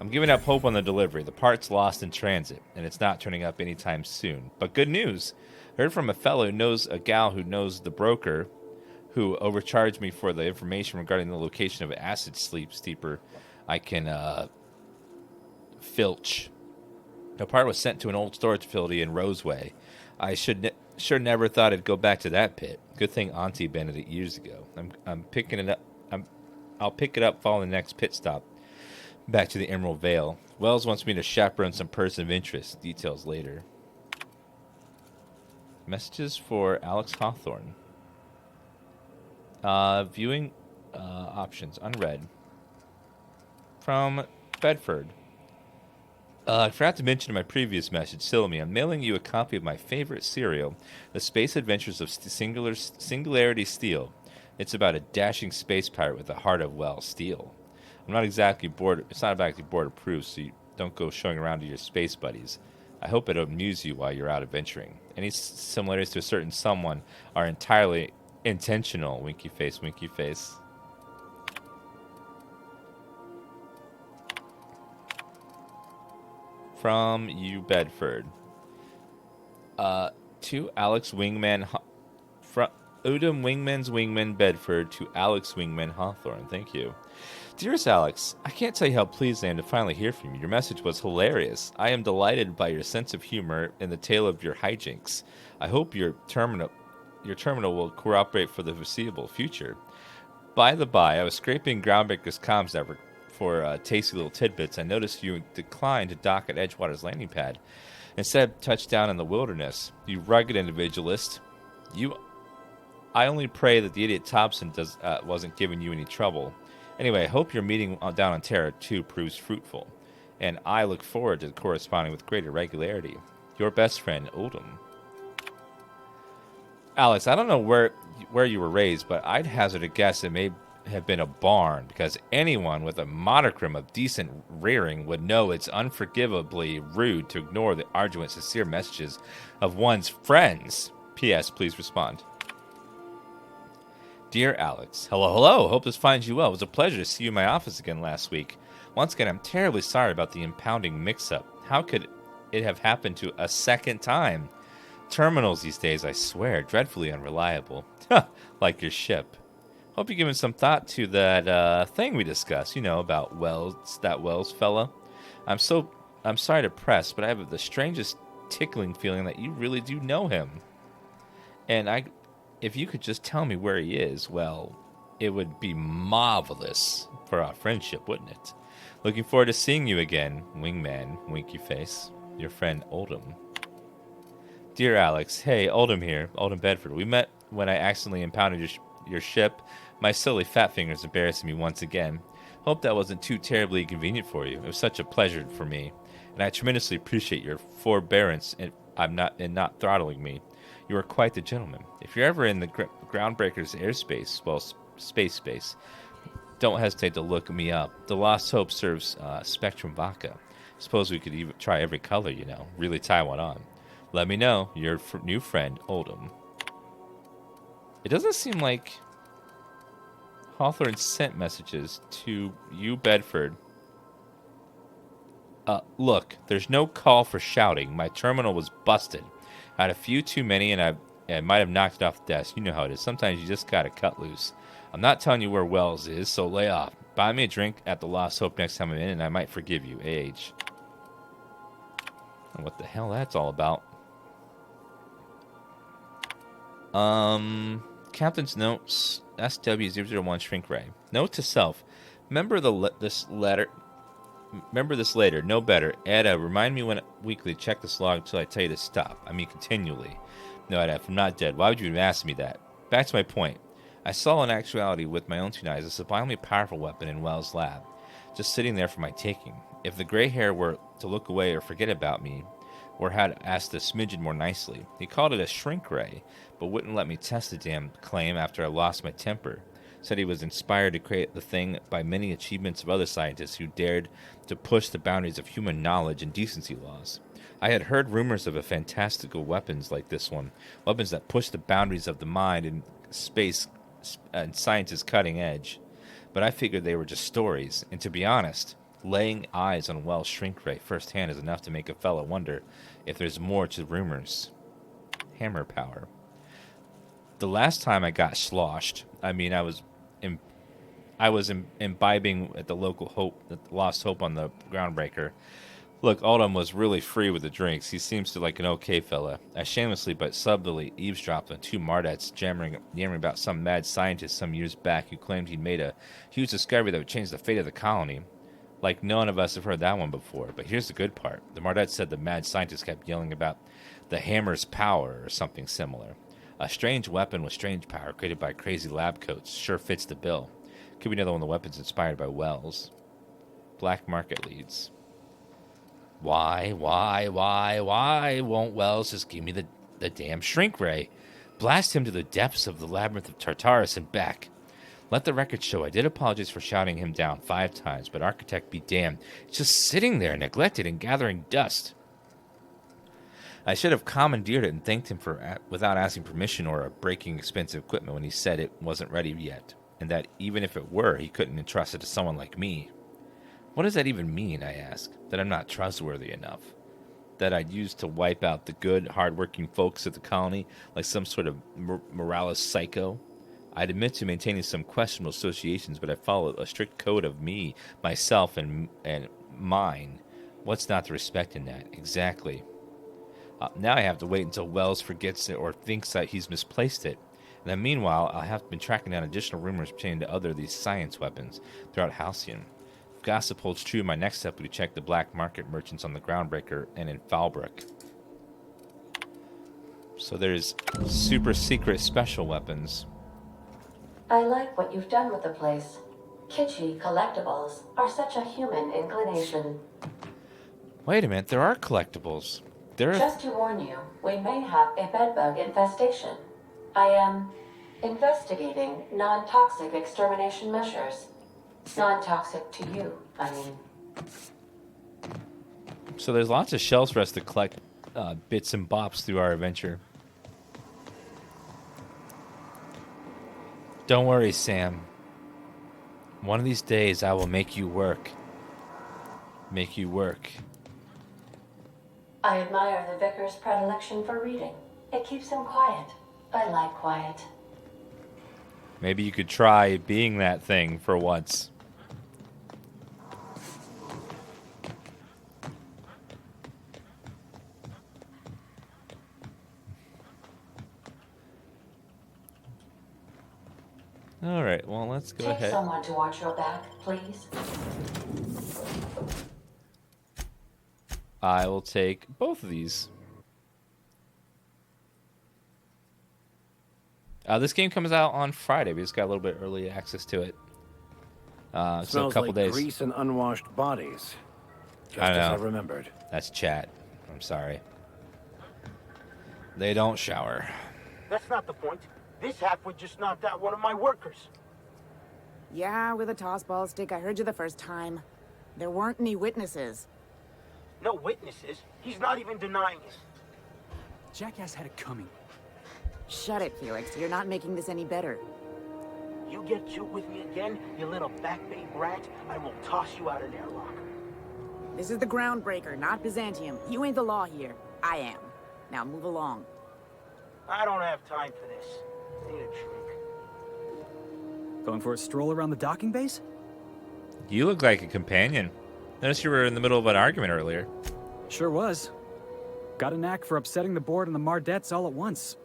I'm giving up hope on the delivery. The part's lost in transit, and it's not turning up anytime soon. But good news. I heard from a fellow who knows a gal who knows the broker who overcharged me for the information regarding the location of Acid Steeper I can filch. The part was sent to an old storage facility in Roseway. I sure never thought I'd go back to that pit. Good thing Auntie abandoned it years ago. I'm picking it up. I'll pick it up following the next pit stop. Back to the Emerald Vale. Wells wants me to chaperone some person of interest. Details later. Messages for Alex Hawthorne. Viewing options. Unread. From Bedford. I forgot to mention in my previous message, Silmy, I'm mailing you a copy of my favorite serial, The Space Adventures of Singularity Steel. It's about a dashing space pirate with the heart of, well, steel. I'm not exactly bored. It's not exactly board approved, so you don't go showing around to your space buddies. I hope it'll amuse you while you're out adventuring. Any similarities to a certain someone are entirely intentional. Winky face, winky face. From you, Bedford. To Alex Wingman. From Udom Wingman's Wingman Bedford to Alex Wingman Hawthorne. Thank you. Dearest Alex, I can't tell you how pleased I am to finally hear from you. Your message was hilarious. I am delighted by your sense of humor and the tale of your hijinks. I hope your terminal will cooperate for the foreseeable future. By the by, I was scraping Groundbreaker's comms network for tasty little tidbits. I noticed you declined to dock at Edgewater's landing pad. Instead, touched down in the wilderness. You rugged individualist. I only pray that the idiot Thompson wasn't giving you any trouble. Anyway, I hope your meeting down on Terra 2 proves fruitful, and I look forward to corresponding with greater regularity. Your best friend, Oldham. Alex, I don't know where you were raised, but I'd hazard a guess it may have been a barn, because anyone with a modicum of decent rearing would know it's unforgivably rude to ignore the arduous, sincere messages of one's friends. P.S. Please respond. Dear Alex, hello. Hope this finds you well. It was a pleasure to see you in my office again last week. Once again, I'm terribly sorry about the impounding mix-up. How could it have happened to a second time? Terminals these days, I swear, dreadfully unreliable. Like your ship. Hope you're giving some thought to that thing we discussed, about that Wells fella. I'm sorry to press, but I have the strangest tickling feeling that you really do know him. And if you could just tell me where he is, well, it would be marvelous for our friendship, wouldn't it? Looking forward to seeing you again, Wingman, winky face. Your friend Oldham. Dear Alex, hey, Oldham here, Oldham Bedford. We met when I accidentally impounded your ship. My silly fat fingers embarrassing me once again. Hope that wasn't too terribly inconvenient for you. It was such a pleasure for me, and I tremendously appreciate your forbearance in not throttling me. You are quite the gentleman. If you're ever in the Groundbreaker's airspace, well, space, don't hesitate to look me up. The Lost Hope serves Spectrum Vodka. Suppose we could even try every color, really tie one on. Let me know. Your new friend, Oldham. It doesn't seem like Hawthorne sent messages to you, Bedford. Look, there's no call for shouting. My terminal was busted. I had a few too many, and I might have knocked it off the desk. You know how it is. Sometimes you just gotta cut loose. I'm not telling you where Wells is, so lay off. Buy me a drink at the Lost Hope next time I'm in, and I might forgive you. A.H. And what the hell that's all about? Captain's notes. SW001 Shrink Ray. Note to self. Remember this later. No better. Ada, remind me when weekly to check this log until I tell you to stop. I mean continually. No, Ada, if I'm not dead, why would you even ask me that? Back to my point. I saw in actuality with my own two eyes a sublimely powerful weapon in Wells' lab, just sitting there for my taking. If the gray hair were to look away or forget about me, or had asked a smidgen more nicely, he called it a shrink ray, but wouldn't let me test the damn claim after I lost my temper. Said he was inspired to create the thing by many achievements of other scientists who dared to push the boundaries of human knowledge and decency laws. I had heard rumors of a fantastical weapons like this one, weapons that push the boundaries of the mind and space and science's cutting edge. But I figured they were just stories, and to be honest, laying eyes on Wells' shrink ray firsthand is enough to make a fellow wonder if there's more to rumors. Hammer power. The last time I got sloshed, I mean, I was imbibing at the local Lost Hope on the Groundbreaker. Look, Alden was really free with the drinks. He seems to like an okay fella. I shamelessly but subtly eavesdropped on two Mardettes yammering about some mad scientist some years back who claimed he'd made a huge discovery that would change the fate of the colony. Like, none of us have heard that one before. But here's the good part. The Mardettes said the mad scientist kept yelling about the hammer's power or something similar. A strange weapon with strange power created by crazy lab coats. Sure fits the bill. Could be another one of the weapons inspired by Wells. Black market leads. Why won't Wells just give me the damn shrink ray? Blast him to the depths of the labyrinth of Tartarus and back. Let the record show I did apologize for shouting him down 5 times, but architect be damned, it's just sitting there neglected and gathering dust. I should have commandeered it and thanked him for without asking permission or breaking expensive equipment when he said it wasn't ready yet, and that even if it were, he couldn't entrust it to someone like me. What does that even mean, I ask? That I'm not trustworthy enough? That I'd use to wipe out the good, hard-working folks of the colony like some sort of Morales psycho? I'd admit to maintaining some questionable associations, but I follow a strict code of me, myself, and mine. What's not to respect in that? Exactly. Now I have to wait until Wells forgets it or thinks that he's misplaced it. And then meanwhile, I'll have been tracking down additional rumors pertaining to other of these science weapons throughout Halcyon. If gossip holds true, my next step will be to check the black market merchants on the Groundbreaker and in Falbrook. So there's super secret special weapons. I like what you've done with the place. Kitschy collectibles are such a human inclination. Wait a minute, there are collectibles. Just to warn you, we may have a bedbug infestation. I am investigating non-toxic extermination measures. Non-toxic to you, I mean. So there's lots of shells for us to collect bits and bops through our adventure. Don't worry, Sam. One of these days I will make you work. Make you work. I admire the vicar's predilection for reading. It keeps him quiet. I like quiet. Maybe you could try being that thing for once. All right, well, let's go Take ahead. someone to watch your back, please. I will take both of these. This game comes out on Friday. We just got a little bit early access to it. So a Smells couple like days. grease and unwashed bodies. Just I know. as I remembered. That's chat. I'm sorry. They don't shower. That's not the point. This halfwit just knocked out one of my workers. Yeah, with a tossball stick. I heard you the first time. There weren't any witnesses. No witnesses. He's not even denying it. Jackass had it coming. Shut it, Felix. You're not making this any better. You get cute with me again, you little backbait brat, I will toss you out an airlock. This is the Groundbreaker, not Byzantium. You ain't the law here. I am. Now move along. I don't have time for this. Need a drink. Going for a stroll around the docking base? You look like a companion. Notice you were in the middle of an argument earlier. Sure was. Got a knack for upsetting the board and the Mardettes all at once.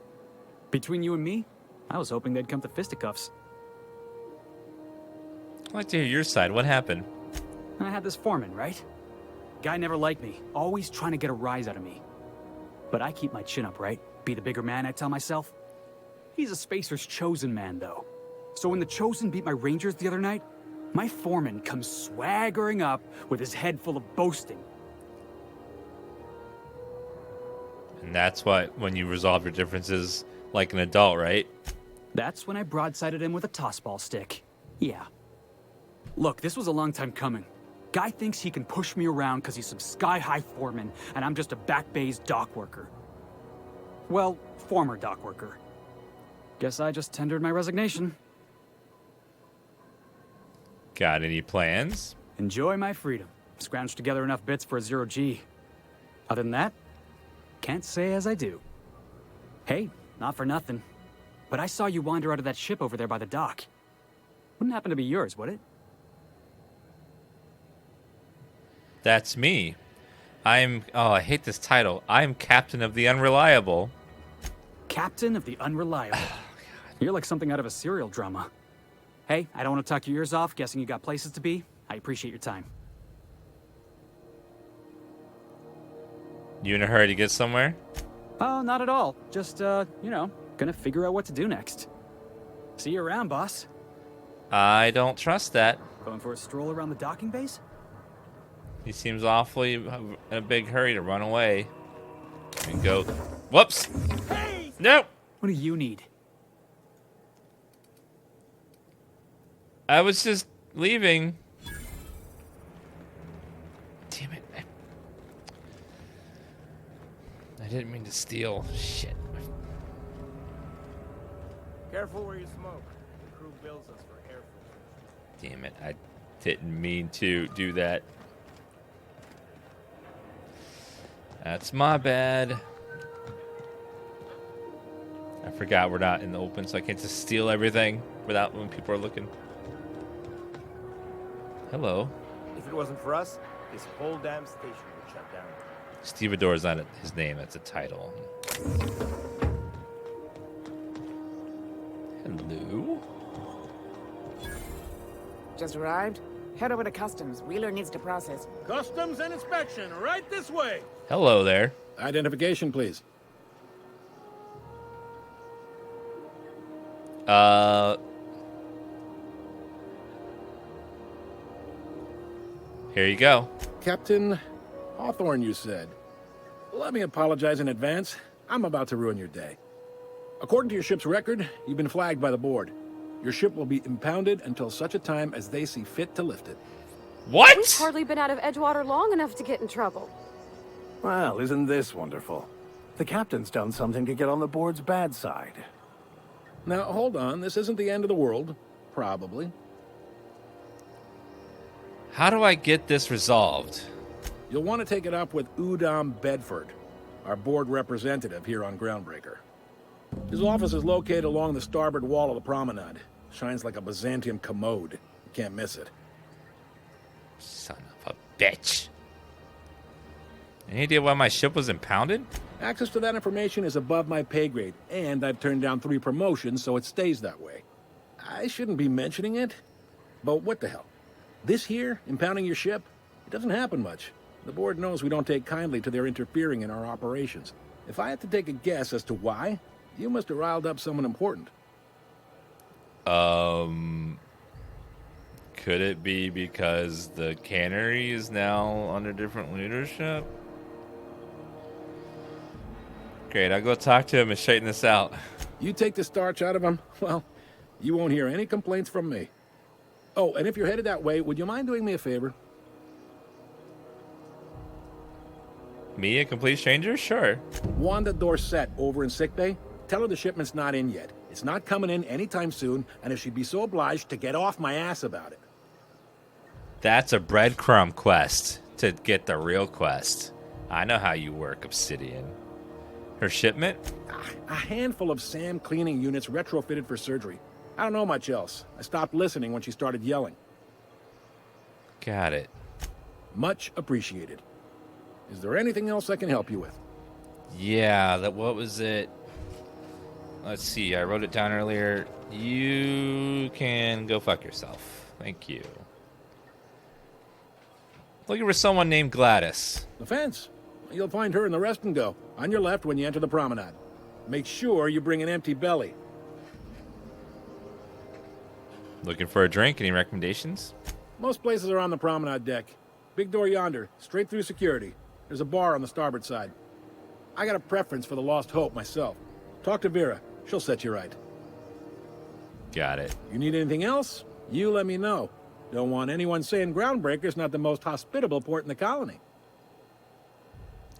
Between you and me, I was hoping they'd come to fisticuffs. I'd like to hear your side. What happened? I had this foreman, right? Guy never liked me, always trying to get a rise out of me. But I keep my chin up, right? Be the bigger man, I tell myself. He's a Spacer's chosen man, though. So when the Chosen beat my Rangers the other night, my foreman comes swaggering up with his head full of boasting. And that's what, when you resolve your differences like an adult, right? That's when I broadsided him with a tossball stick. Yeah. Look, this was a long time coming. Guy thinks he can push me around because he's some sky-high foreman, and I'm just a back bay's dock worker. Well, former dock worker. Guess I just tendered my resignation. Got any plans? Enjoy my freedom. Scrounged together enough bits for a 0G. Other than that, can't say as I do. Hey, not for nothing, but I saw you wander out of that ship over there by the dock. Wouldn't happen to be yours, would it? That's me. Oh, I hate this title. I'm Captain of the Unreliable. Captain of the Unreliable. You're like something out of a serial drama. Hey, I don't want to talk your ears off, guessing you got places to be. I appreciate your time. You in a hurry to get somewhere? Oh, not at all. Just, gonna figure out what to do next. See you around, boss. I don't trust that. Going for a stroll around the docking base? He seems awfully in a big hurry to run away. And go. Whoops! Hey! No! What do you need? I was just leaving. Damn it. I didn't mean to steal. Shit. Careful where you smoke. The crew bills us for air filtration. Damn it. I didn't mean to do that. That's my bad. I forgot we're not in the open, so I can't just steal everything without when people are looking. Hello. If it wasn't for us, this whole damn station would shut down. Stevedore is not his name, that's a title. Hello. Just arrived? Head over to customs. Wheeler needs to process. Customs and inspection, right this way. Hello there. Identification, please. Here you go. Captain Hawthorne, you said. Let me apologize in advance. I'm about to ruin your day. According to your ship's record, you've been flagged by the board. Your ship will be impounded until such a time as they see fit to lift it. What? We've hardly been out of Edgewater long enough to get in trouble. Well, isn't this wonderful? The captain's done something to get on the board's bad side. Now, hold on. This isn't the end of the world. Probably. How do I get this resolved? You'll want to take it up with Udom Bedford, our board representative here on Groundbreaker. His office is located along the starboard wall of the promenade. Shines like a Byzantium commode. You can't miss it. Son of a bitch. Any idea why my ship was impounded? Access to that information is above my pay grade, and I've turned down 3 promotions, so it stays that way. I shouldn't be mentioning it, but what the hell? This here, impounding your ship, it doesn't happen much. The board knows we don't take kindly to their interfering in our operations. If I had to take a guess as to why, you must have riled up someone important. Could it be because the cannery is now under different leadership? Great, I'll go talk to him and straighten this out. You take the starch out of him, well, you won't hear any complaints from me. Oh, and if you're headed that way, would you mind doing me a favor? Me, a complete stranger? Sure. Wanda Dorset over in sickbay. Tell her the shipment's not in yet. It's not coming in anytime soon, and if she'd be so obliged to get off my ass about it. That's a breadcrumb quest to get the real quest. I know how you work, Obsidian. Her shipment? A handful of SAM cleaning units retrofitted for surgery. I don't know much else. I stopped listening when she started yelling. Got it. Much appreciated. Is there anything else I can help you with? Yeah, what was it? Let's see, I wrote it down earlier. You can go fuck yourself. Thank you. Looking for someone named Gladys. The fence. You'll find her in the rest and go, on your left when you enter the promenade. Make sure you bring an empty belly. Looking for a drink? Any recommendations? Most places are on the promenade deck. Big door yonder, straight through security. There's a bar on the starboard side. I got a preference for the Lost Hope myself. Talk to Vera. She'll set you right. Got it. You need anything else? You let me know. Don't want anyone saying Groundbreaker's not the most hospitable port in the colony.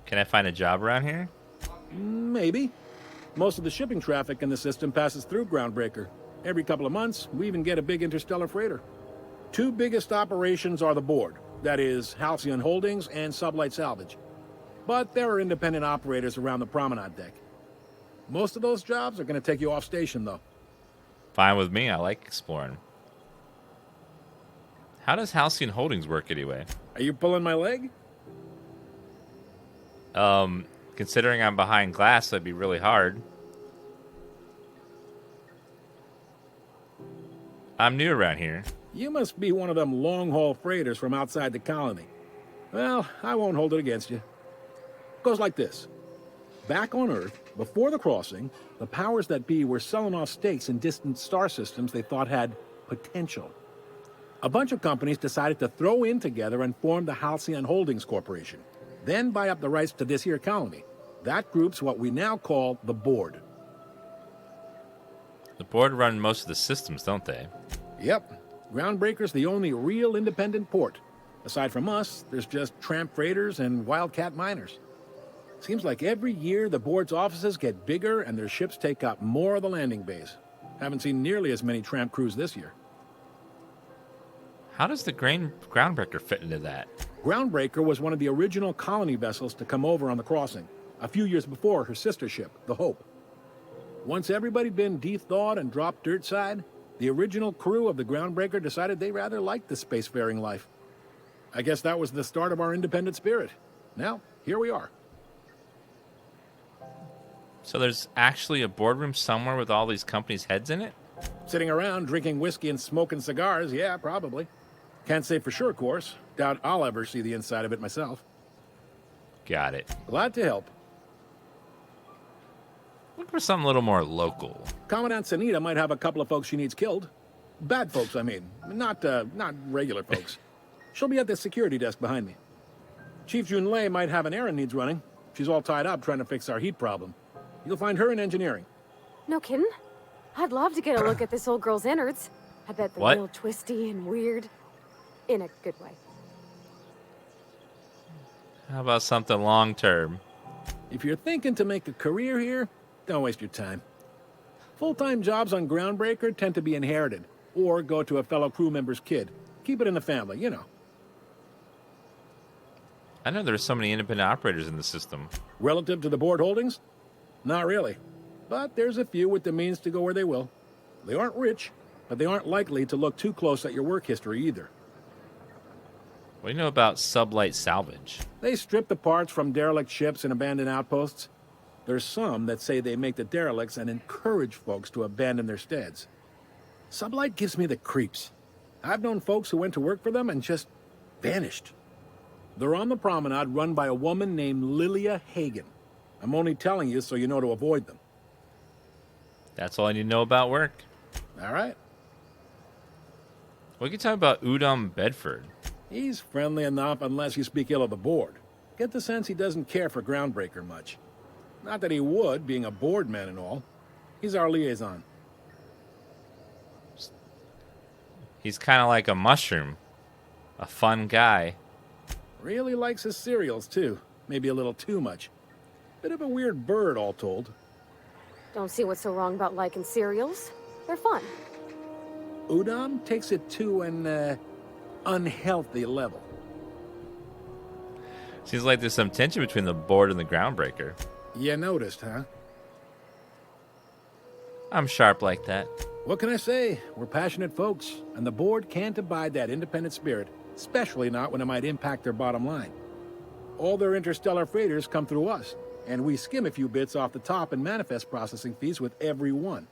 Can I find a job around here? Maybe. Most of the shipping traffic in the system passes through Groundbreaker. Every couple of months, we even get a big interstellar freighter. Two biggest operations are the board. That is, Halcyon Holdings and Sublight Salvage. But there are independent operators around the promenade deck. Most of those jobs are going to take you off station, though. Fine with me. I like exploring. How does Halcyon Holdings work anyway? Are you pulling my leg? Considering I'm behind glass, that'd be really hard. I'm new around here. You must be one of them long-haul freighters from outside the colony. Well, I won't hold it against you. Goes like this. Back on Earth, before the crossing, the powers that be were selling off stakes in distant star systems they thought had potential. A bunch of companies decided to throw in together and form the Halcyon Holdings Corporation, then buy up the rights to this here colony. That group's what we now call the Board. The board run most of the systems, don't they? Yep. Groundbreaker's the only real independent port. Aside from us, there's just tramp freighters and wildcat miners. Seems like every year the board's offices get bigger and their ships take up more of the landing base. Haven't seen nearly as many tramp crews this year. How does the Groundbreaker fit into that? Groundbreaker was one of the original colony vessels to come over on the crossing, a few years before her sister ship, the Hope. Once everybody'd been de-thawed and dropped dirt side, the original crew of the Groundbreaker decided they rather liked the spacefaring life. I guess that was the start of our independent spirit. Now, here we are. So there's actually a boardroom somewhere with all these companies' heads in it? Sitting around drinking whiskey and smoking cigars, yeah, probably. Can't say for sure, of course. Doubt I'll ever see the inside of it myself. Got it. Glad to help. Look for something a little more local. Commandant Sanita might have a couple of folks she needs killed. Bad folks, I mean. Not regular folks. She'll be at the security desk behind me. Chief Junlei might have an errand needs running. She's all tied up trying to fix our heat problem. You'll find her in engineering. No kidding? I'd love to get a look at this old girl's innards. I bet they're real twisty and weird. In a good way. How about something long-term? If you're thinking to make a career here, don't waste your time. Full-time jobs on Groundbreaker tend to be inherited, or go to a fellow crew member's kid. Keep it in the family, you know. I know there's so many independent operators in the system. Relative to the board holdings? Not really. But there's a few with the means to go where they will. They aren't rich, but they aren't likely to look too close at your work history either. What do you know about Sublight Salvage? They strip the parts from derelict ships and abandoned outposts. There's some that say they make the derelicts and encourage folks to abandon their steads. Sublight gives me the creeps. I've known folks who went to work for them and just vanished. They're on the promenade run by a woman named Lilia Hagen. I'm only telling you so you know to avoid them. That's all I need to know about work. All right. We can talk about Udom Bedford. He's friendly enough unless you speak ill of the board. Get the sense he doesn't care for Groundbreaker much. Not that he would, being a board man and all. He's our liaison. He's kind of like a mushroom. A fun guy. Really likes his cereals, too. Maybe a little too much. Bit of a weird bird, all told. Don't see what's so wrong about liking cereals. They're fun. Udom takes it to an, unhealthy level. Seems like there's some tension between the board and the Groundbreaker. You noticed, huh? I'm sharp like that. What can I say? We're passionate folks, and the board can't abide that independent spirit, especially not when it might impact their bottom line. All their interstellar freighters come through us, and we skim a few bits off the top in manifest processing fees with every one.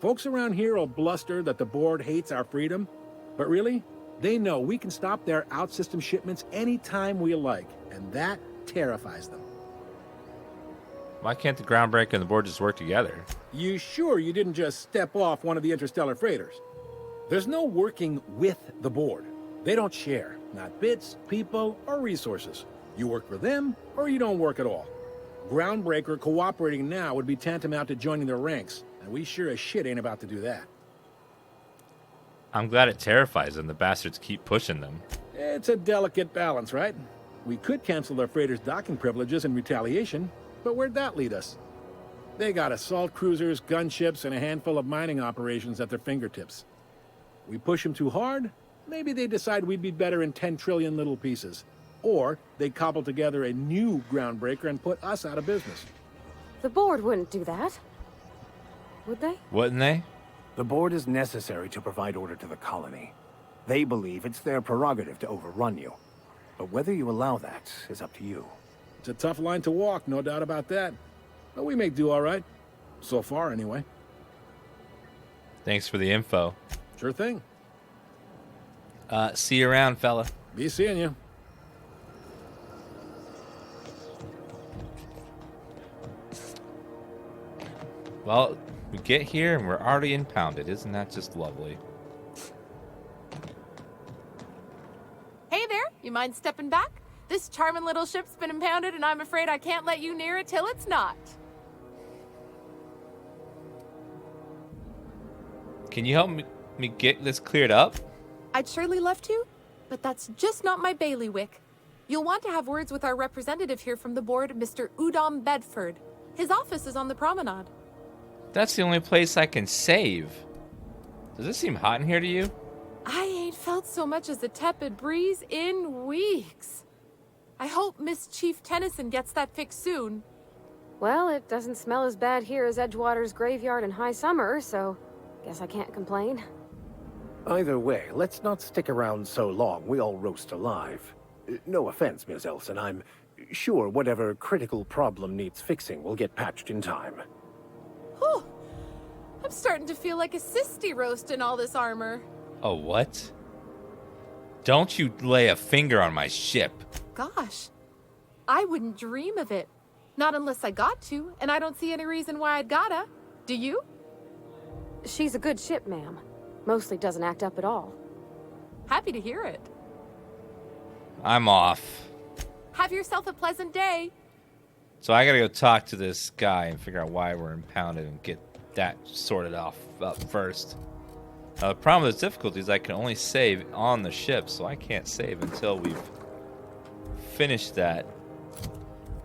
Folks around here will bluster that the board hates our freedom, but really, they know we can stop their out-system shipments anytime we like, and that terrifies them. Why can't the Groundbreaker and the board just work together? You sure you didn't just step off one of the interstellar freighters? There's no working with the board. They don't share, not bits, people, or resources. You work for them, or you don't work at all. Groundbreaker cooperating now would be tantamount to joining their ranks, and we sure as shit ain't about to do that. I'm glad it terrifies them. The bastards keep pushing them. It's a delicate balance, right? We could cancel their freighters' docking privileges in retaliation, but where'd that lead us? They got assault cruisers, gunships, and a handful of mining operations at their fingertips. We push them too hard, maybe they decide we'd be better in 10 trillion little pieces. Or they cobble together a new groundbreaker and put us out of business. The board wouldn't do that. Would they? Wouldn't they? The board is necessary to provide order to the colony. They believe it's their prerogative to overrun you. But whether you allow that is up to you. It's a tough line to walk, no doubt about that. But we make do all right. So far, anyway. Thanks for the info. Sure thing. See you around, fella. Be seeing you. Well, we get here and we're already impounded. Isn't that just lovely? Hey there, you mind stepping back? This charming little ship's been impounded and I'm afraid I can't let you near it till it's not. Can you help me get this cleared up? I'd surely love to, but that's just not my bailiwick. You'll want to have words with our representative here from the board, Mr. Udom Bedford. His office is on the promenade. That's the only place I can save. Does it seem hot in here to you? I ain't felt so much as a tepid breeze in weeks. I hope Miss Chief Tennyson gets that fixed soon. Well, it doesn't smell as bad here as Edgewater's graveyard in high summer, so guess I can't complain. Either way, let's not stick around so long we all roast alive. No offense, Ms. Elson. I'm sure whatever critical problem needs fixing will get patched in time. Whew. I'm starting to feel like a sisty roast in all this armor. Oh, what? Don't you lay a finger on my ship. Gosh, I wouldn't dream of it. Not unless I got to, and I don't see any reason why I'd gotta. Do you? She's a good ship, ma'am. Mostly doesn't act up at all. Happy to hear it. I'm off. Have yourself a pleasant day. So I gotta go talk to this guy and figure out why we're impounded and get that sorted off up first. The problem with this difficulty is I can only save on the ship, so I can't save until we've finished that.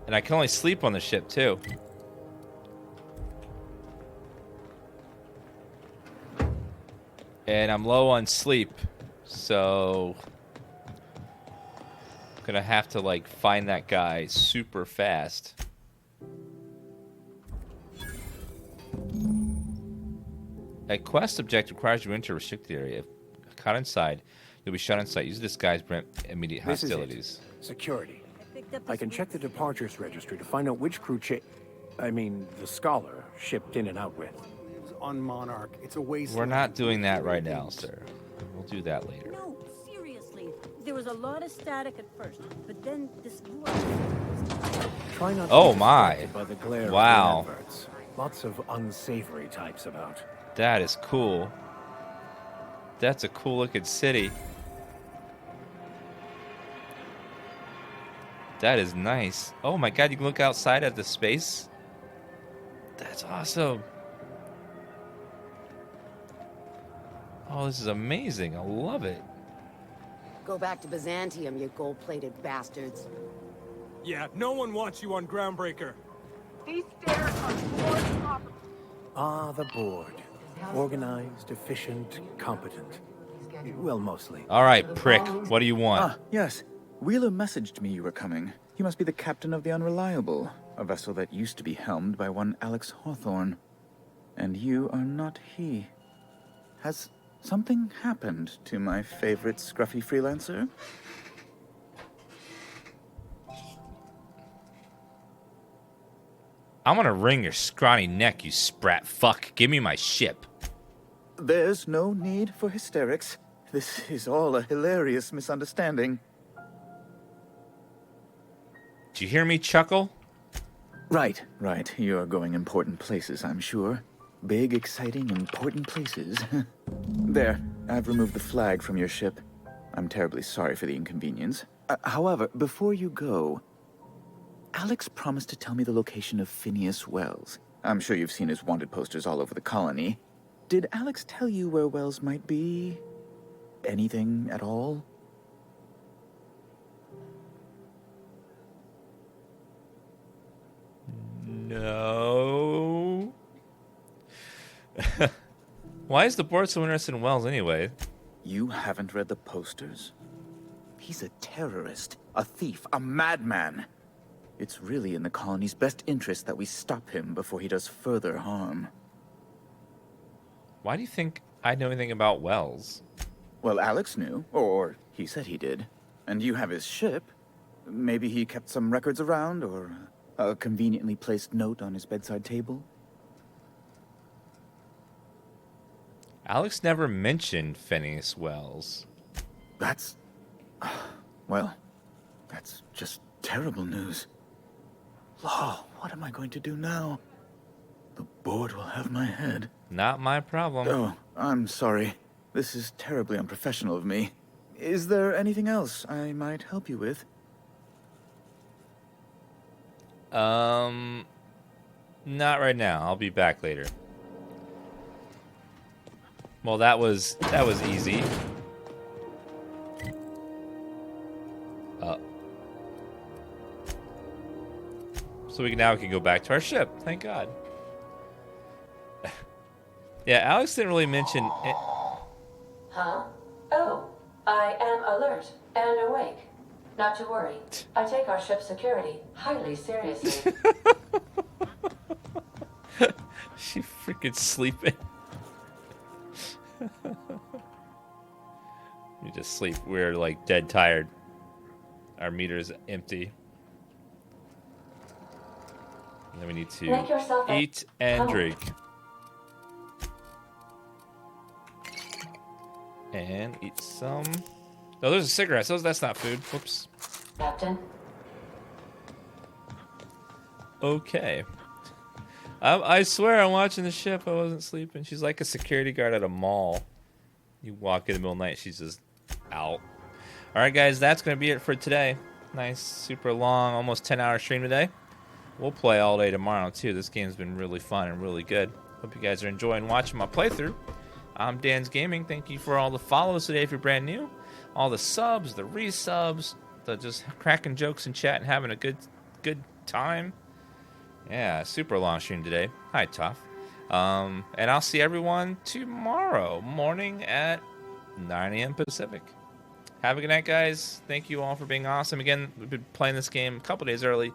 And I can only sleep on the ship, too. And I'm low on sleep, so I'm gonna have to, like, find that guy super fast. A quest objective requires you to enter a restricted area. If caught inside, you'll be shot on sight. Use the disguise to prevent immediate hostilities. Security. I can check the departures registry to find out which crew the Scholar shipped in and out with. On Monarch. It's a waste. We're not doing that right now, sir. We'll do that later. No, seriously. There was a lot of static at first, but then this Try not to Oh be my. distracted by the glare Wow. of the adverts. Lots of unsavory types about. That is cool. That's a cool looking city. That is nice. Oh my god, you can look outside at the space? That's awesome. Oh, this is amazing. I love it. Go back to Byzantium, you gold-plated bastards. Yeah, no one wants you on Groundbreaker. These stairs are board property. Ah, the board. Organized, efficient, competent. Well, mostly. All right, prick. What do you want? Ah, yes. Wheeler messaged me you were coming. He must be the captain of the Unreliable, a vessel that used to be helmed by one Alex Hawthorne. And you are not he. Has something happened to my favorite scruffy freelancer? I'm gonna wring your scrawny neck, you sprat fuck. Give me my ship. There's no need for hysterics. This is all a hilarious misunderstanding. Did you hear me chuckle? Right. You're going important places, I'm sure. Big, exciting, important places. There, I've removed the flag from your ship. I'm terribly sorry for the inconvenience. However, before you go, Alex promised to tell me the location of Phineas Wells. I'm sure you've seen his wanted posters all over the colony. Did Alex tell you where Wells might be? anything at all? No. Why is the board so interested in Wells anyway? You haven't read the posters? He's a terrorist, a thief, a madman. It's really in the colony's best interest that we stop him before he does further harm. Why do you think I know anything about Wells? Well, Alex knew, or he said he did. And you have his ship. Maybe he kept some records around, or a conveniently placed note on his bedside table? Alex never mentioned Phineas Wells. That's... well, that's just terrible news. Law, what am I going to do now? The board will have my head. Not my problem. Oh, I'm sorry. This is terribly unprofessional of me. Is there anything else I might help you with? Not right now. I'll be back later. Well, that was easy. So we can go back to our ship. Thank God. Yeah, Alex didn't really mention it. Huh? Oh, I am alert and awake. Not to worry. I take our ship's security highly seriously. She freaking sleeping. You just sleep. We're like dead tired. Our meter's empty. And then we need Make yourself to eat and drink. And eat some. Oh, there's a cigarette. That's not food. Whoops. Captain. Okay. I swear I'm watching the ship. I wasn't sleeping. She's like a security guard at a mall. You walk in the middle of the night, she's just out. All right, guys, that's going to be it for today. Nice, super long, almost 10-hour stream today. We'll play all day tomorrow, too. This game's been really fun and really good. Hope you guys are enjoying watching my playthrough. I'm DansGaming. Thank you for all the follows today if you're brand new. All the subs, the resubs, the just cracking jokes in chat and having a good time. Yeah, super long stream today. Hi, Tough. And I'll see everyone tomorrow morning at 9 a.m. Pacific. Have a good night, guys. Thank you all for being awesome. Again, we've been playing this game a couple days early.